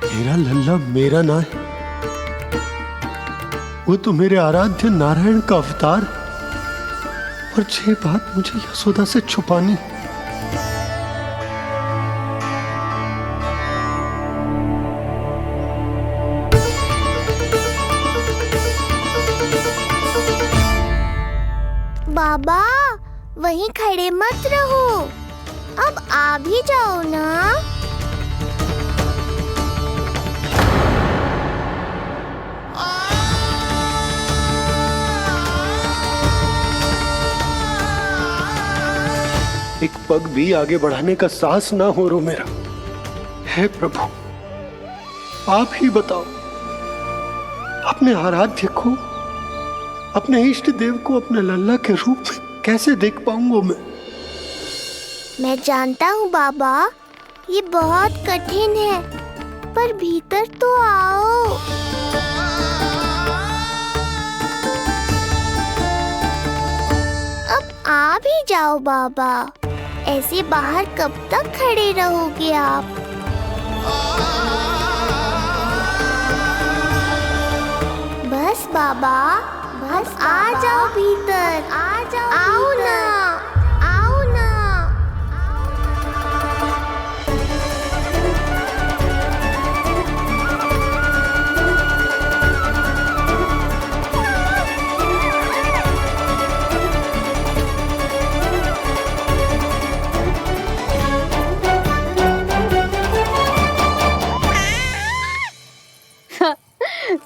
मेरा लल्ला मेरा ना है, वो तो मेरे आराध्य नारायण का अवतार, और ये बात मुझे यशोदा से छुपानी। बाबा वहीं खड़े मत रहो, अब आ भी जाओ ना। एक पग भी आगे बढ़ाने का साहस ना हो रो मेरा। हे प्रभु, आप ही बताओ, अपने आराध्य को, अपने इष्ट देव को अपने लल्ला के रूप में कैसे देख पाऊंगा मैं जानता हूँ बाबा, ये बहुत कठिन है, पर भीतर तो आओ। अब आ भी जाओ बाबा, ऐसे बाहर कब तक खड़े रहोगे आप? बस बाबा, बस आ जाओ भीतर, आ जाओ, आओ ना, आओ ना।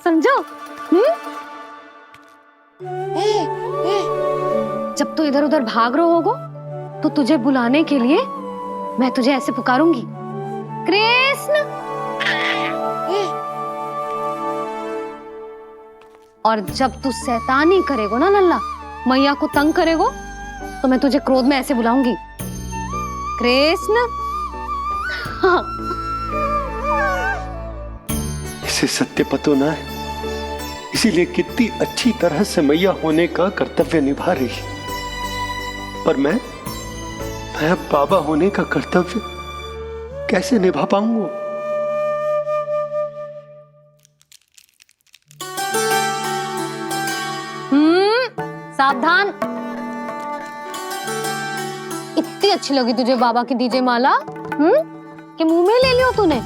समझो? जब तू इधर उधर भाग रहा होगा तो तुझे बुलाने के लिए मैं तुझे ऐसे पुकारूंगी, कृष्ण। और जब तू शैतानी करेगो ना लल्ला, मैया को तंग करेगो, तो मैं तुझे क्रोध में ऐसे बुलाऊंगी, कृष्ण। हाँ। इसे सत्य पतो ना है, इसीलिए कितनी अच्छी तरह से मैया होने का कर्तव्य निभा रही है, पर मैं अब बाबा होने का कर्तव्य कैसे निभा पाऊंगा? सावधान। इतनी अच्छी लगी तुझे बाबा की दीजे माला, कि मुंह में ले लियो तूने?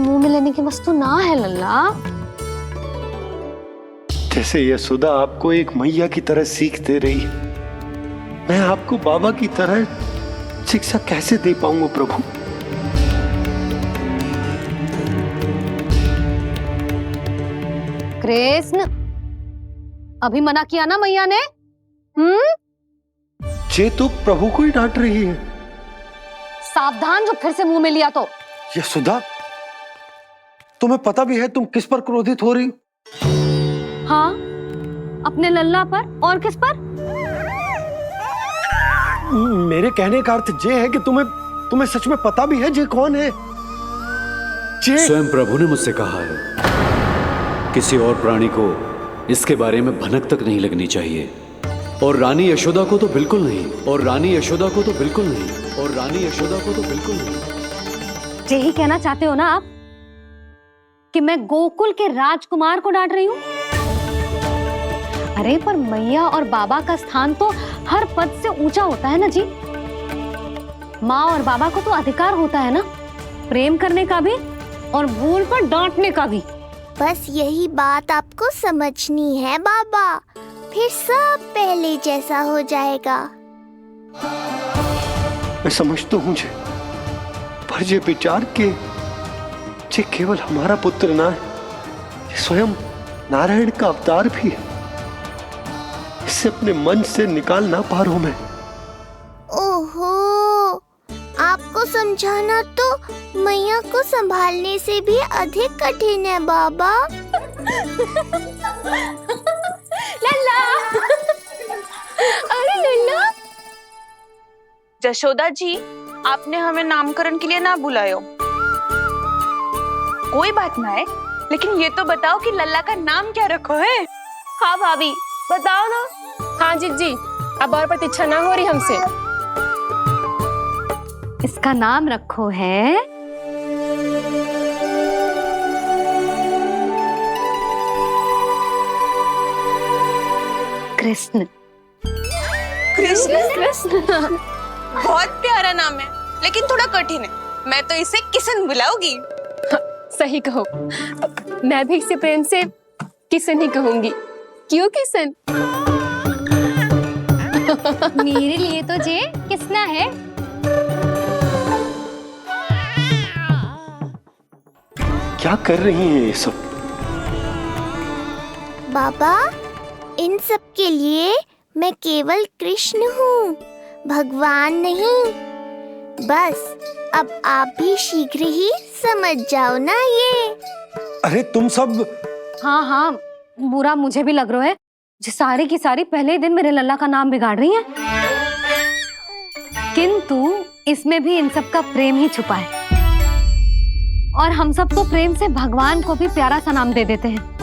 मुंह में लेने की वस्तु ना है लल्ला। जैसे यशोदा आपको एक मैया की तरह सीख दे रही है, मैं आपको बाबा की तरह शिक्षा कैसे दे पाऊंगा प्रभु? कृष्ण, अभी मना किया ना मैया ने? ये तो प्रभु को ही डांट रही है। सावधान, जो फिर से मुंह में लिया तो। यशोदा, तुम्हें पता भी है तुम किस पर क्रोधित हो रही? हाँ, अपने लल्ला पर। और किस पर? मेरे कहने का अर्थ ये है कि तुम्हें सच में पता भी है जे कौन है? स्वयं प्रभु ने मुझसे कहा है किसी और प्राणी को इसके बारे में भनक तक नहीं लगनी चाहिए, और रानी यशोदा को तो बिल्कुल नहीं, और रानी यशोदा को तो बिल्कुल नहीं, और रानी यशोदा को तो बिल्कुल नहीं। यही कहना चाहते हो ना आप कि मैं गोकुल के राजकुमार को डांट रही हूँ? अरे पर मैया और बाबा का स्थान तो हर पद से ऊंचा होता है ना जी। माँ और बाबा को तो अधिकार होता है ना प्रेम करने का भी और भूल पर डांटने का भी। बस यही बात आपको समझनी है बाबा, फिर सब पहले जैसा हो जाएगा। मैं समझता हूँ जे, पर ये विचार के जे केवल हमारा पुत्र ना है, ये स्वयं नारायण का अवतार भी है, इसे अपने मन से निकाल ना पा रहा हूं मैं। ओहो, आपको समझाना तो मैया को संभालने से भी अधिक कठिन है बाबा। लल्ला, अरे लल्ला। जशोदा जी, आपने हमें नामकरण के लिए ना बुलायो। कोई बात ना है, लेकिन ये तो बताओ कि लल्ला का नाम क्या रखो है? हाँ भाभी, बताओ ना। हाँ जी, अब और प्रतीक्षा ना हो रही हमसे। इसका नाम रखो है कृष्ण। कृष्ण बहुत प्यारा नाम है, लेकिन थोड़ा कठिन है। मैं तो इसे किशन बुलाऊंगी। सही कहो, मैं भी इसे प्रेम से किशन ही कहूंगी। क्यों किशन? मेरे लिए तो जे किसना है। क्या कर रही हैं ये सब? बाबा, इन सब के लिए मैं केवल कृष्ण हूँ, भगवान नहीं। बस अब आप भी शीघ्र ही समझ जाओ ना ये। अरे तुम सब। हाँ, बुरा मुझे भी लग रहा है, जो सारी की सारी पहले ही दिन मेरे लल्ला का नाम बिगाड़ रही हैं। किंतु इसमें भी इन सब का प्रेम ही छुपा है, और हम सब तो प्रेम से भगवान को भी प्यारा सा नाम दे देते हैं,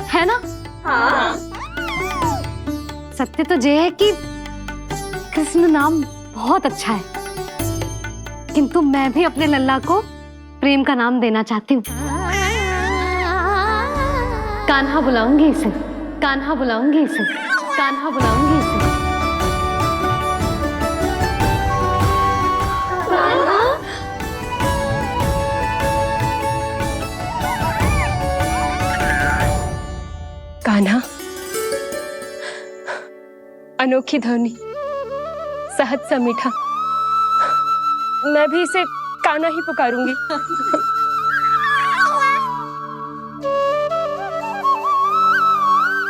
है ना? हाँ। सत्य तो ये है कि कृष्ण नाम बहुत अच्छा है, किंतु मैं भी अपने लल्ला को प्रेम का नाम देना चाहती हूँ। कान्हा बुलाऊंगी इसे, कान्हा बुलाऊंगी इसे, कान्हा बुलाऊंगी इसे। कान्हा, अनोखी ध्वनि, सहज सा मीठा, मैं भी इसे कान्हा ही पुकारूंगी।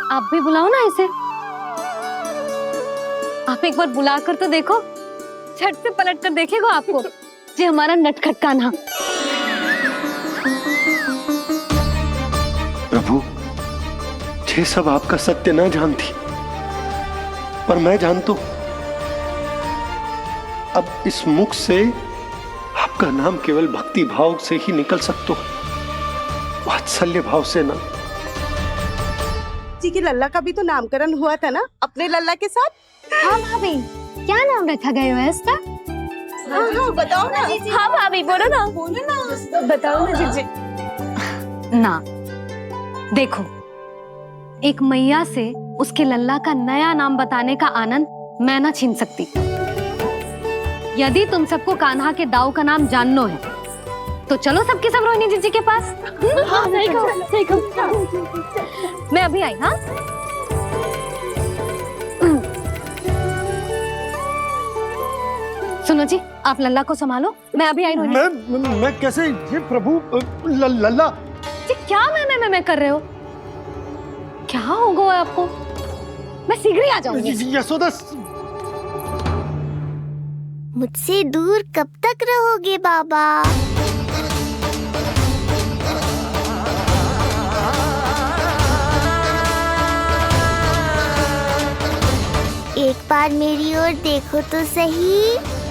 आप भी बुलाओ ना इसे। आप एक बार बुलाकर तो देखो, झट से पलट कर देखेगा आपको ये हमारा नटखट कान्हा। प्रभु, ये सब आपका सत्य ना जानती, पर मैं जानता हूं। अब इस मुख से आपका नाम केवल भक्ति भाव से ही निकल सकता है, वात्सल्य भाव से ना। जी की लल्ला का भी तो नामकरण हुआ था ना अपने लल्ला के साथ। हाँ भाभी, क्या नाम रखा गया है इसका? हाँ, बताओ ना। हाँ भाभी, बोलो ना, बताओ ना जी। ना देखो, एक मैया से उसके लल्ला का नया नाम बताने का आनंद मैं ना छीन सकती। यदि तुम सबको कान्हा के दाऊ का नाम जानना है तो चलो सबके सब रोहिणी जीजी के पास। हाँ, सही कहो। मैं अभी आई। हाँ, सुनो जी, आप लल्ला को संभालो, मैं अभी आई। रोहिणी, मैं कैसे? ये प्रभु लल्ला जी, क्या मैं कर रहे हो? क्या हो गया आपको? मैं शीघ्र ही आ जाऊंगी। यशोदा, मुझसे दूर कब तक रहोगे बाबा? एक बार मेरी ओर देखो तो सही।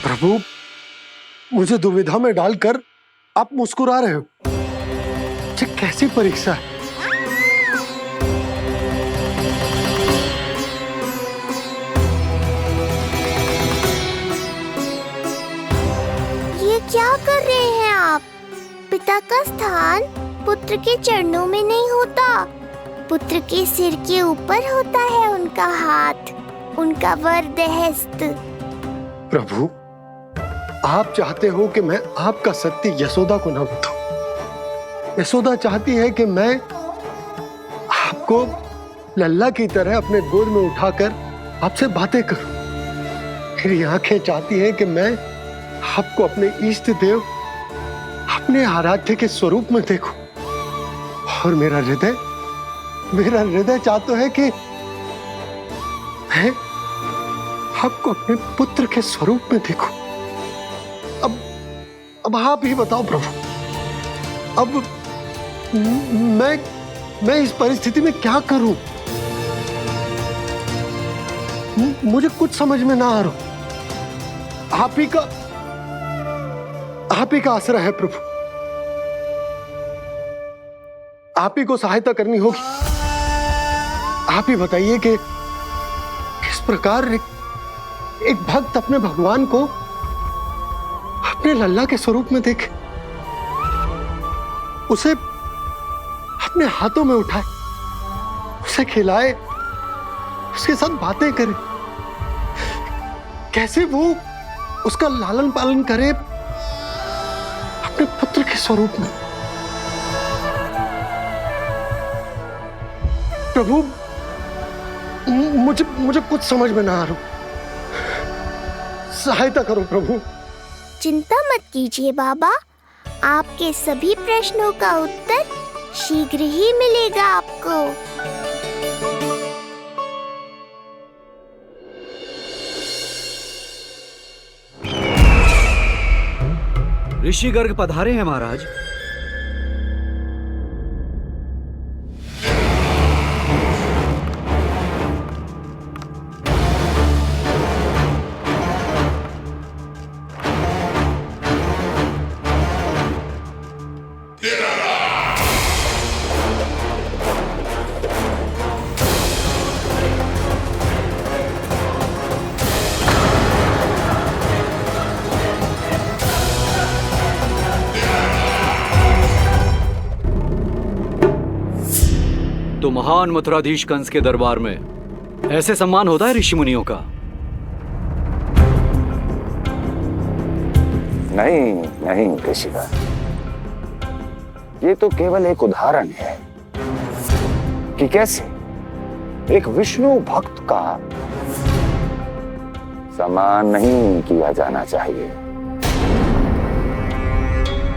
प्रभु, मुझे दुविधा में डालकर आप मुस्कुरा रहे हो। ये कैसी परीक्षा है? ये क्या कर रहे हैं आप? पिता का स्थान पुत्र के चरणों में नहीं होता, पुत्र के सिर के ऊपर होता है उनका हाथ, उनका वरद हस्त। प्रभु, आप चाहते हो कि मैं आपका सत्य यशोदा को न बताऊं। यशोदा चाहती है कि मैं आपको लल्ला की तरह अपने गोद में उठाकर आपसे बातें करूं। मेरी आंखें चाहती हैं कि मैं आपको अपने इष्ट देव, अपने आराध्य के स्वरूप में देखूं। और मेरा हृदय चाहता है कि मैं आपको अपने पुत्र के स्वरूप में देखूं। अब आप ही बताओ प्रभु, अब मैं इस परिस्थिति में क्या करूं? मुझे कुछ समझ में ना आ रहा। आप ही का आश्रय है प्रभु। आप ही को सहायता करनी होगी। आप ही बताइए कि किस प्रकार एक भक्त अपने भगवान को अपने लल्ला के स्वरूप में देखे, उसे अपने हाथों में उठाए, उसे खिलाए, उसके साथ बातें करे, कैसे वो उसका लालन पालन करे अपने पुत्र के स्वरूप में। प्रभु, मुझे कुछ समझ में ना आ रहा। सहायता करो प्रभु। चिंता मत कीजिए बाबा, आपके सभी प्रश्नों का उत्तर शीघ्र ही मिलेगा आपको। ऋषि गर्ग पधारे हैं महाराज। तो महान मथुराधीश कंस के दरबार में ऐसे सम्मान होता है ऋषि मुनियों का? नहीं ऋषिवर, ये तो केवल एक उदाहरण है कि कैसे एक विष्णु भक्त का सम्मान नहीं किया जाना चाहिए।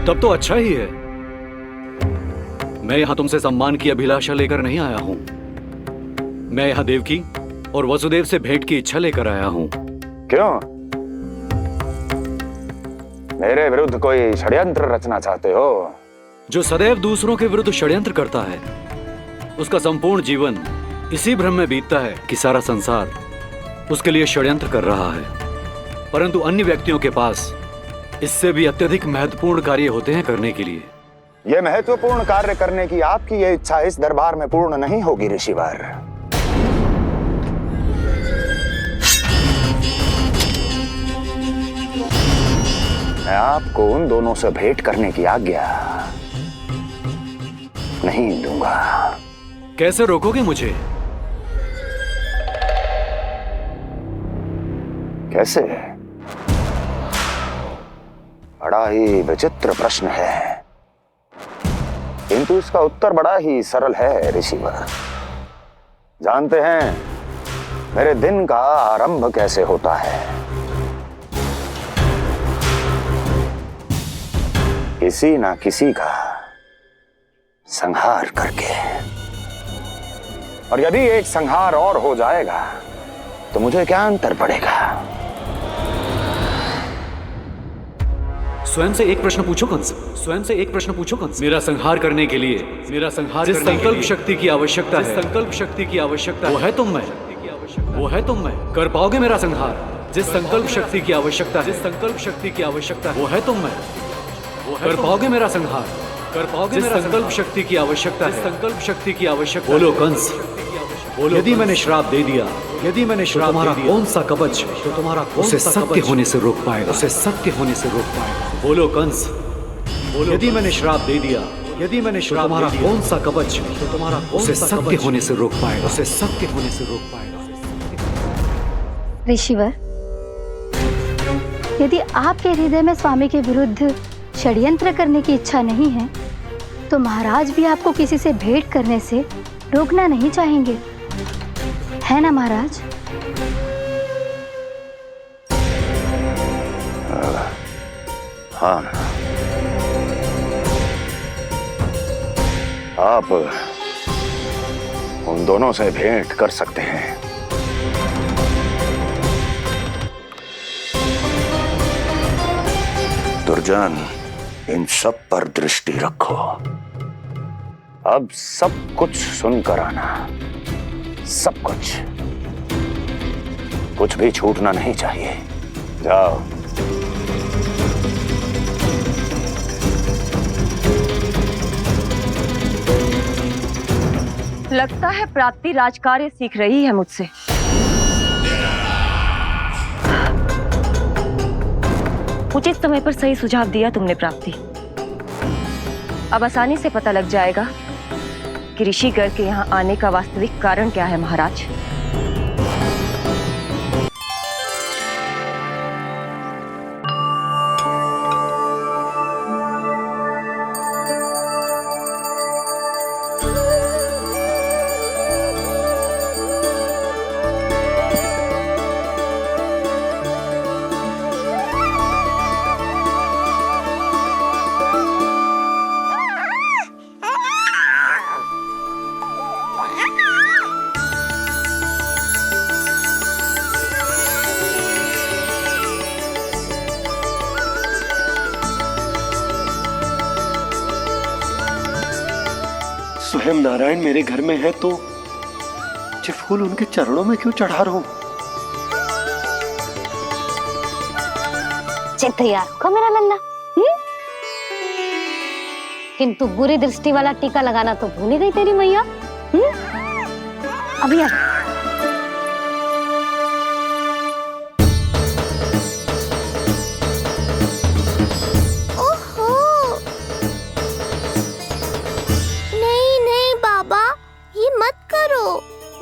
तब तो अच्छा ही है। मैं यहां तुमसे सम्मान की अभिलाषा लेकर नहीं आया हूं। मैं यहां देवकी और वसुदेव से भेंट की इच्छा लेकर आया हूं। क्यों? मेरे विरुद्ध कोई षड्यंत्र रचना चाहते हो? जो सदैव दूसरों के विरुद्ध षड्यंत्र करता है, उसका संपूर्ण जीवन इसी भ्रम में बीतता है कि सारा संसार उसके लिए षड्यंत्र कर रहा है। परंतु अन्य व्यक्तियों के पास इससे भी अत्यधिक महत्वपूर्ण कार्य होते हैं करने के लिए। यह महत्वपूर्ण कार्य करने की आपकी यह इच्छा इस दरबार में पूर्ण नहीं होगी ऋषिवर। मैं आपको उन दोनों से भेंट करने की आज्ञा नहीं दूंगा। कैसे रोकोगे मुझे? कैसे? बड़ा ही विचित्र प्रश्न है, किंतु इसका उत्तर बड़ा ही सरल है ऋषिवर। जानते हैं, मेरे दिन का आरंभ कैसे होता है। किसी ना किसी का संहार करके। और यदि एक संहार और हो जाएगा तो मुझे क्या अंतर पड़ेगा। स्वयं से एक प्रश्न पूछो कंस, स्वयं से एक प्रश्न पूछो कंस। मेरा संहार करने के लिए, मेरा संहार जिस संकल्प शक्ति की आवश्यकता है, संकल्प शक्ति की आवश्यकता वो है तुम में, वो है तुम में। कर पाओगे मेरा संहार? जिस संकल्प शक्ति की आवश्यकता, जिस संकल्प शक्ति की आवश्यकता वो है तुम में, वो कर पाओगे मेरा संहार? कर पाओगे मेरा संकल्प शक्ति की आवश्यकता है, संकल्प शक्ति की आवश्यकता। बोलो कंस, बोलो। यदि मैंने श्राप दे दिया, यदि मैंने श्राप दे दिया, कौन सा कवच तो तुम्हारा उसे सत्य होने से रोक पाएगा, उसे सत्य होने से रोक पाएगा। बोलो कंस, बोलो। यदि मैंने श्राप दे दिया, यदि मैंने श्राप दे दिया, कौन सा कवच तो तुम्हारा उसे सत्य होने से रोक पाएगा, उसे सत्य होने से रोक पाएगा। ऋषिवर, यदि आपके हृदय में स्वामी के विरुद्ध षड्यंत्र करने की इच्छा नहीं है तो महाराज भी आपको किसी से भेंट करने से रोकना नहीं चाहेंगे, है ना महाराज? हाँ, आप उन दोनों से भेंट कर सकते हैं। दुर्जन, इन सब पर दृष्टि रखो। अब सब कुछ सुनकर आना, सब कुछ भी छूटना नहीं चाहिए। जाओ। लगता है प्राप्ति राजकार्य सीख रही है मुझसे। उचित समय पर सही सुझाव दिया तुमने प्राप्ति। अब आसानी से पता लग जाएगा कि ऋषिगढ़ के यहाँ आने का वास्तविक कारण क्या है महाराज। स्वयं नारायण मेरे घर में है तो ये फूल उनके चरणों में क्यों चढ़ा रहा हूं? तैयार होगा मेरा लल्ला। किंतु बुरी दृष्टि वाला टीका लगाना तो भूल ही गई तेरी मैया। अभी आ।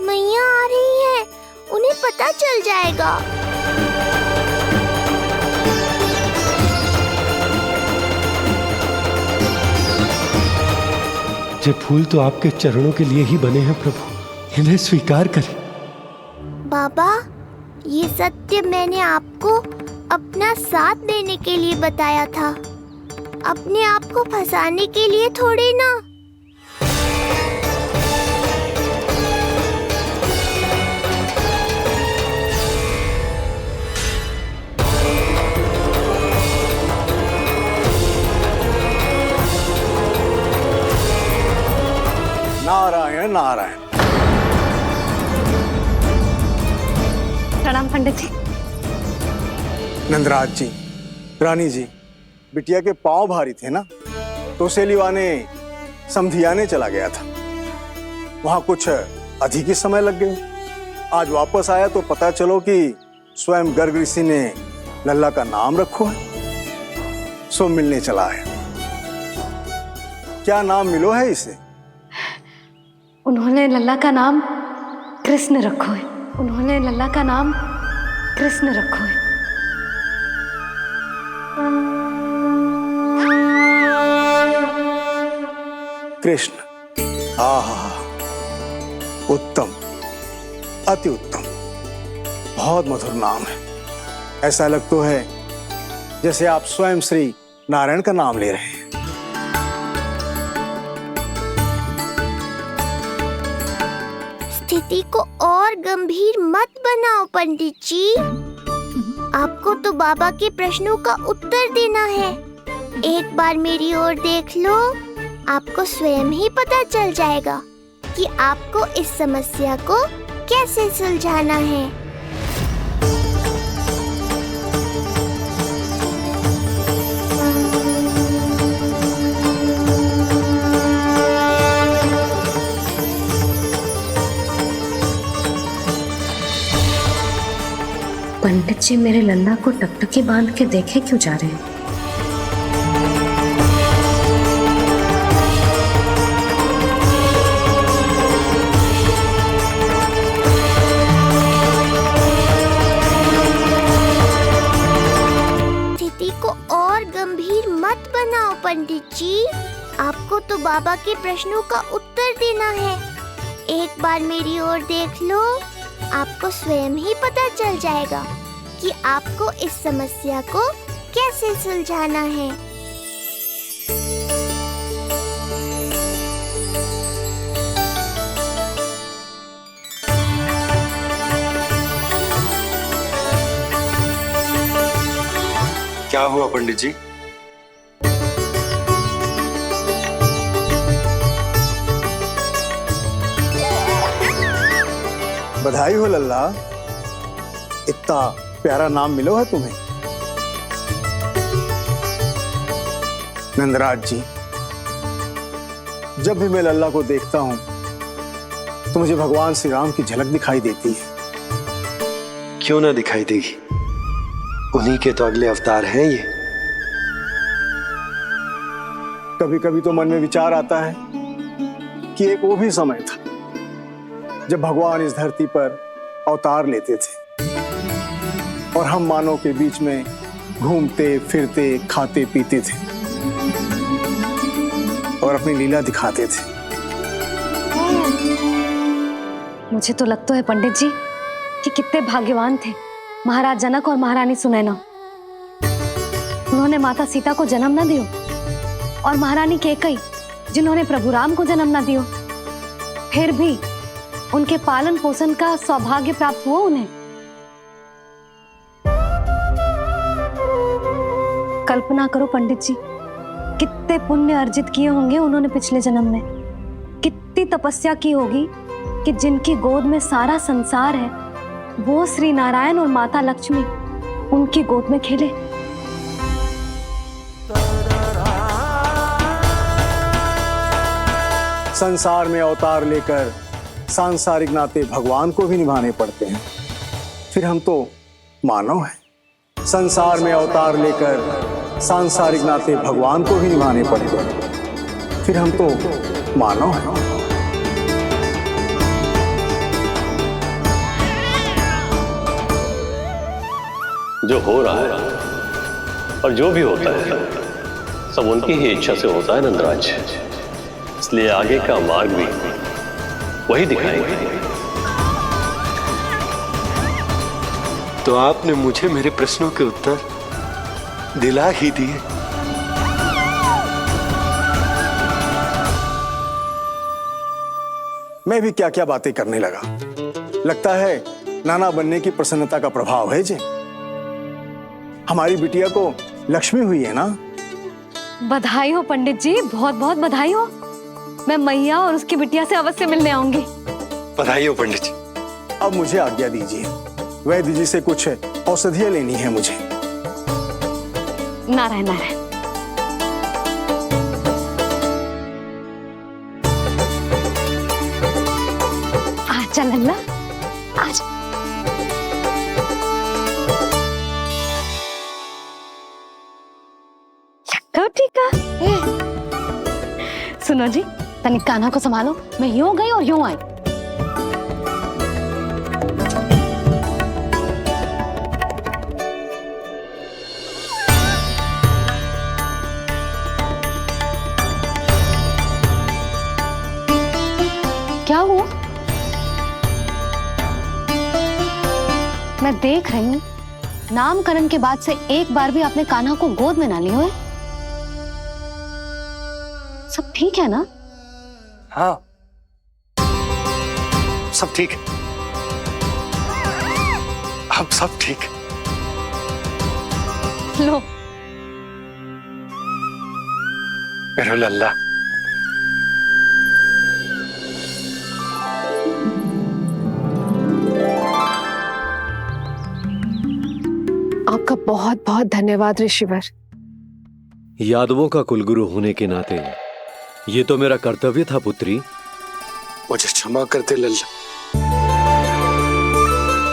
मैया आ रही है, उन्हें पता चल जाएगा। ये फूल तो आपके चरणों के लिए ही बने हैं प्रभु, इन्हें स्वीकार करें। बाबा, ये सत्य मैंने आपको अपना साथ देने के लिए बताया था, अपने आप को फंसाने के लिए थोड़ी ना। नारायण नारायण। प्रणाम पंडित जी। नंदराज जी, रानी जी, बिटिया के पांव भारी थे ना, तो उसे लिवाने समधियाने चला गया था। वहां कुछ अधिक ही समय लग गया। आज वापस आया तो पता चलो कि स्वयं गर्ग ऋषि ने लल्ला का नाम रखो है, सो मिलने चला है। क्या नाम मिलो है इसे? उन्होंने लल्ला का नाम कृष्ण रखो है। उन्होंने लल्ला का नाम कृष्ण रखो है। कृष्ण। आहा, उत्तम, अति उत्तम। बहुत मधुर नाम है। ऐसा लग तो है जैसे आप स्वयं श्री नारायण का नाम ले रहे हैं। स्थिति को और गंभीर मत बनाओ पंडित जी। आपको तो बाबा के प्रश्नों का उत्तर देना है। एक बार मेरी ओर देख लो, आपको स्वयं ही पता चल जाएगा कि आपको इस समस्या को कैसे सुलझाना है। पंडित जी मेरे लल्ला को टकटकी बांध के देखे क्यों जा रहे हैं? स्थिति को और गंभीर मत बनाओ पंडित जी। आपको तो बाबा के प्रश्नों का उत्तर देना है। एक बार मेरी ओर देख लो, आपको स्वयं ही पता चल जाएगा कि आपको इस समस्या को कैसे सुलझाना है। क्या हुआ पंडित जी? बधाई हो लल्ला, इतना प्यारा नाम मिलो है तुम्हें। नंदराज जी, जब भी मैं लल्ला को देखता हूं तो मुझे भगवान श्री राम की झलक दिखाई देती है। क्यों ना दिखाई देगी, उन्हीं के तो अगले अवतार हैं ये। कभी कभी तो मन में विचार आता है कि एक वो भी समय था जब भगवान इस धरती पर अवतार लेते थे और हम मानव के बीच में घूमते फिरते खाते पीते थे और अपनी लीला दिखाते थे। मुझे तो लगता है पंडित जी कि कितने भाग्यवान थे महाराज जनक और महारानी सुनैना। उन्होंने माता सीता को जन्म न दियो और महारानी कैकई जिन्होंने प्रभु राम को जन्म न दियो, फिर भी उनके पालन पोषण का सौभाग्य प्राप्त हुआ उन्हें। कल्पना करो पंडित जी, कितने पुण्य अर्जित किए होंगे उन्होंने पिछले जन्म में, कितनी तपस्या की होगी कि जिनकी गोद में सारा संसार है वो श्री नारायण और माता लक्ष्मी उनकी गोद में खेले। संसार में अवतार लेकर सांसारिक नाते भगवान को भी निभाने पड़ते हैं, फिर हम तो मानव हैं। संसार में अवतार लेकर सांसारिक नाते भगवान को भी निभाने पड़ते हैं, फिर हम तो मानव हैं। जो हो रहा है और जो भी होता है सब उनकी ही इच्छा से होता है नंदराज, इसलिए आगे का मार्ग भी वही दिखाएंगे। तो आपने मुझे मेरे प्रश्नों के उत्तर दिला ही दिए। मैं भी क्या क्या बातें करने लगा। लगता है नाना बनने की प्रसन्नता का प्रभाव है जी। हमारी बिटिया को लक्ष्मी हुई है ना। बधाई हो पंडित जी, बहुत बहुत बधाई हो। मैं मैया और उसकी बिटिया से अवश्य मिलने आऊंगी। बधाई हो पंडित जी। अब मुझे आज्ञा दीजिए, वैद्य जी से कुछ औषधियां लेनी है मुझे। नारायण नारायण। आजा लल्ला, आजा। ठीक है। सुनो जी, तनिक कान्हा को संभालो, मैं यूं गई और यूं आई। क्या हुआ? मैं देख रही हूँ नामकरण के बाद से एक बार भी आपने कान्हा को गोद में ना लिया है। सब ठीक है ना? हाँ, सब ठीक है। अब सब ठीक है। लो मेरा लल्ला। आपका बहुत बहुत धन्यवाद ऋषिवर। यादवों का कुलगुरु होने के नाते ये तो मेरा कर्तव्य था पुत्री। मुझे क्षमा कर दे लल्ला,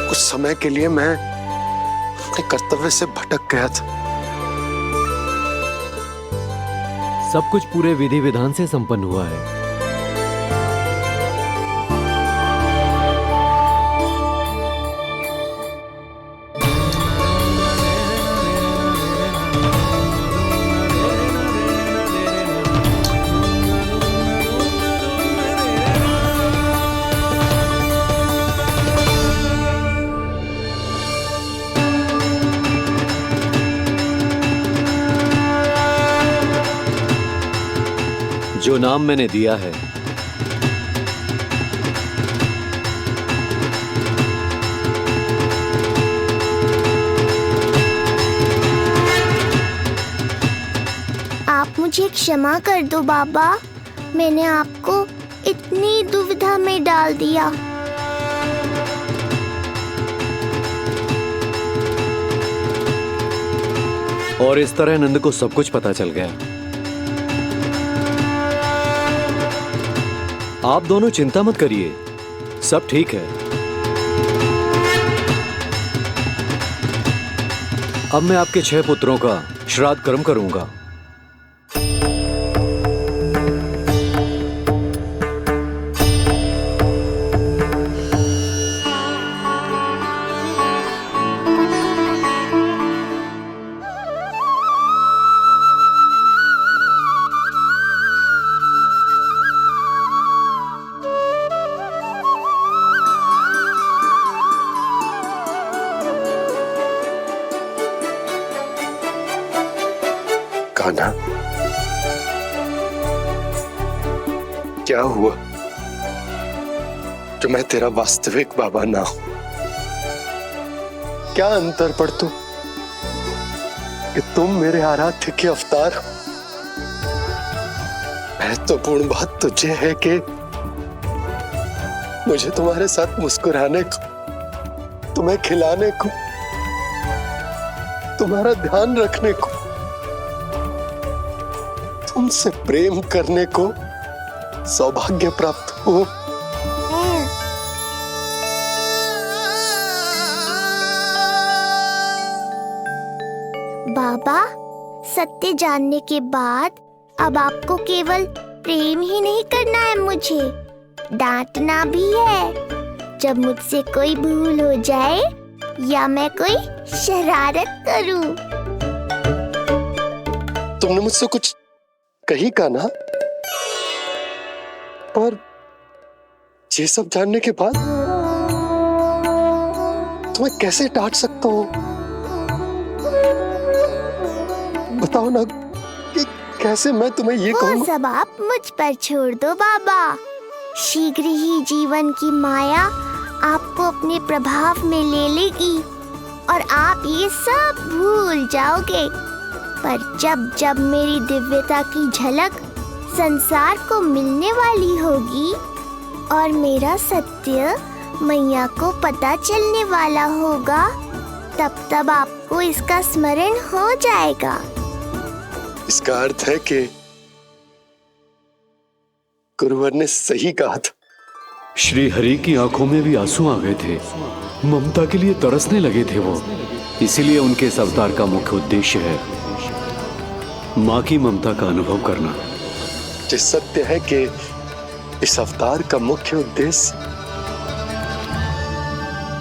कुछ समय के लिए मैं अपने कर्तव्य से भटक गया था। सब कुछ पूरे विधि विधान से संपन्न हुआ है। जो नाम मैंने दिया है आप मुझे क्षमा कर दो बाबा, मैंने आपको इतनी दुविधा में डाल दिया। और इस तरह नंद को सब कुछ पता चल गया। आप दोनों चिंता मत करिए, सब ठीक है। अब मैं आपके 6 पुत्रों का श्राद्ध कर्म करूंगा। कान्हा, क्या हुआ जो मैं तेरा वास्तविक बाबा ना हूं? क्या अंतर पड़ तू कि तुम मेरे आराध्य के अवतार हो? महत्वपूर्ण बात तो ये है कि मुझे तुम्हारे साथ मुस्कुराने को, तुम्हें खिलाने को, तुम्हारा ध्यान रखने को, तुमसे प्रेम करने को सौभाग्य प्राप्त हो। बाबा, सत्य जानने के बाद अब आपको केवल प्रेम ही नहीं करना है, मुझे डांटना भी है जब मुझसे कोई भूल हो जाए या मैं कोई शरारत करूं। तुमने मुझसे कुछ कही कान्हा, पर ये सब जानने के बाद तुम्हें कैसे डांट सकता हूँ? बताओ ना कि कैसे मैं तुम्हें ये कहूँ? वो सब आप मुझ पर छोड़ दो बाबा। शीघ्र ही जीवन की माया आपको अपने प्रभाव में ले लेगी और आप ये सब भूल जाओगे। पर जब जब मेरी दिव्यता की झलक संसार को मिलने वाली होगी और मेरा सत्य मैया को पता चलने वाला होगा, तब तब आपको इसका स्मरण हो जाएगा। इसका अर्थ है कि गुरुवर ने सही कहा था। श्री हरि की आंखों में भी आंसू आ गए थे, ममता के लिए तरसने लगे थे वो। इसीलिए उनके इस अवतार का मुख्य उद्देश्य है माँ की ममता का अनुभव करना। ये सत्य है कि इस अवतार का मुख्य उद्देश्य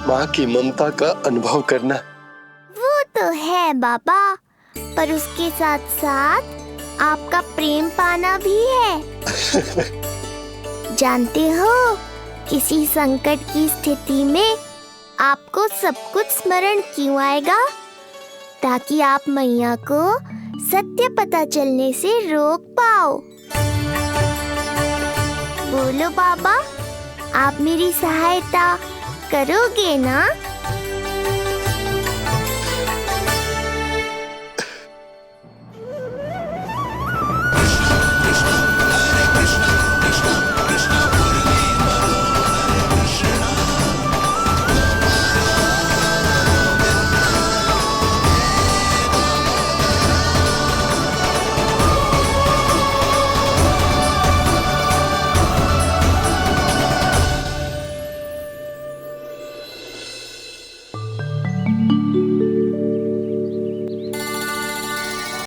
माँ की ममता का अनुभव करना। वो तो है बाबा, पर उसके साथ साथ आपका प्रेम पाना भी है। जानते हो, किसी संकट की स्थिति में आपको सब कुछ स्मरण क्यों आएगा? ताकि आप मैया को सत्य पता चलने से रोक पाओ। बोलो बाबा, आप मेरी सहायता करोगे ना?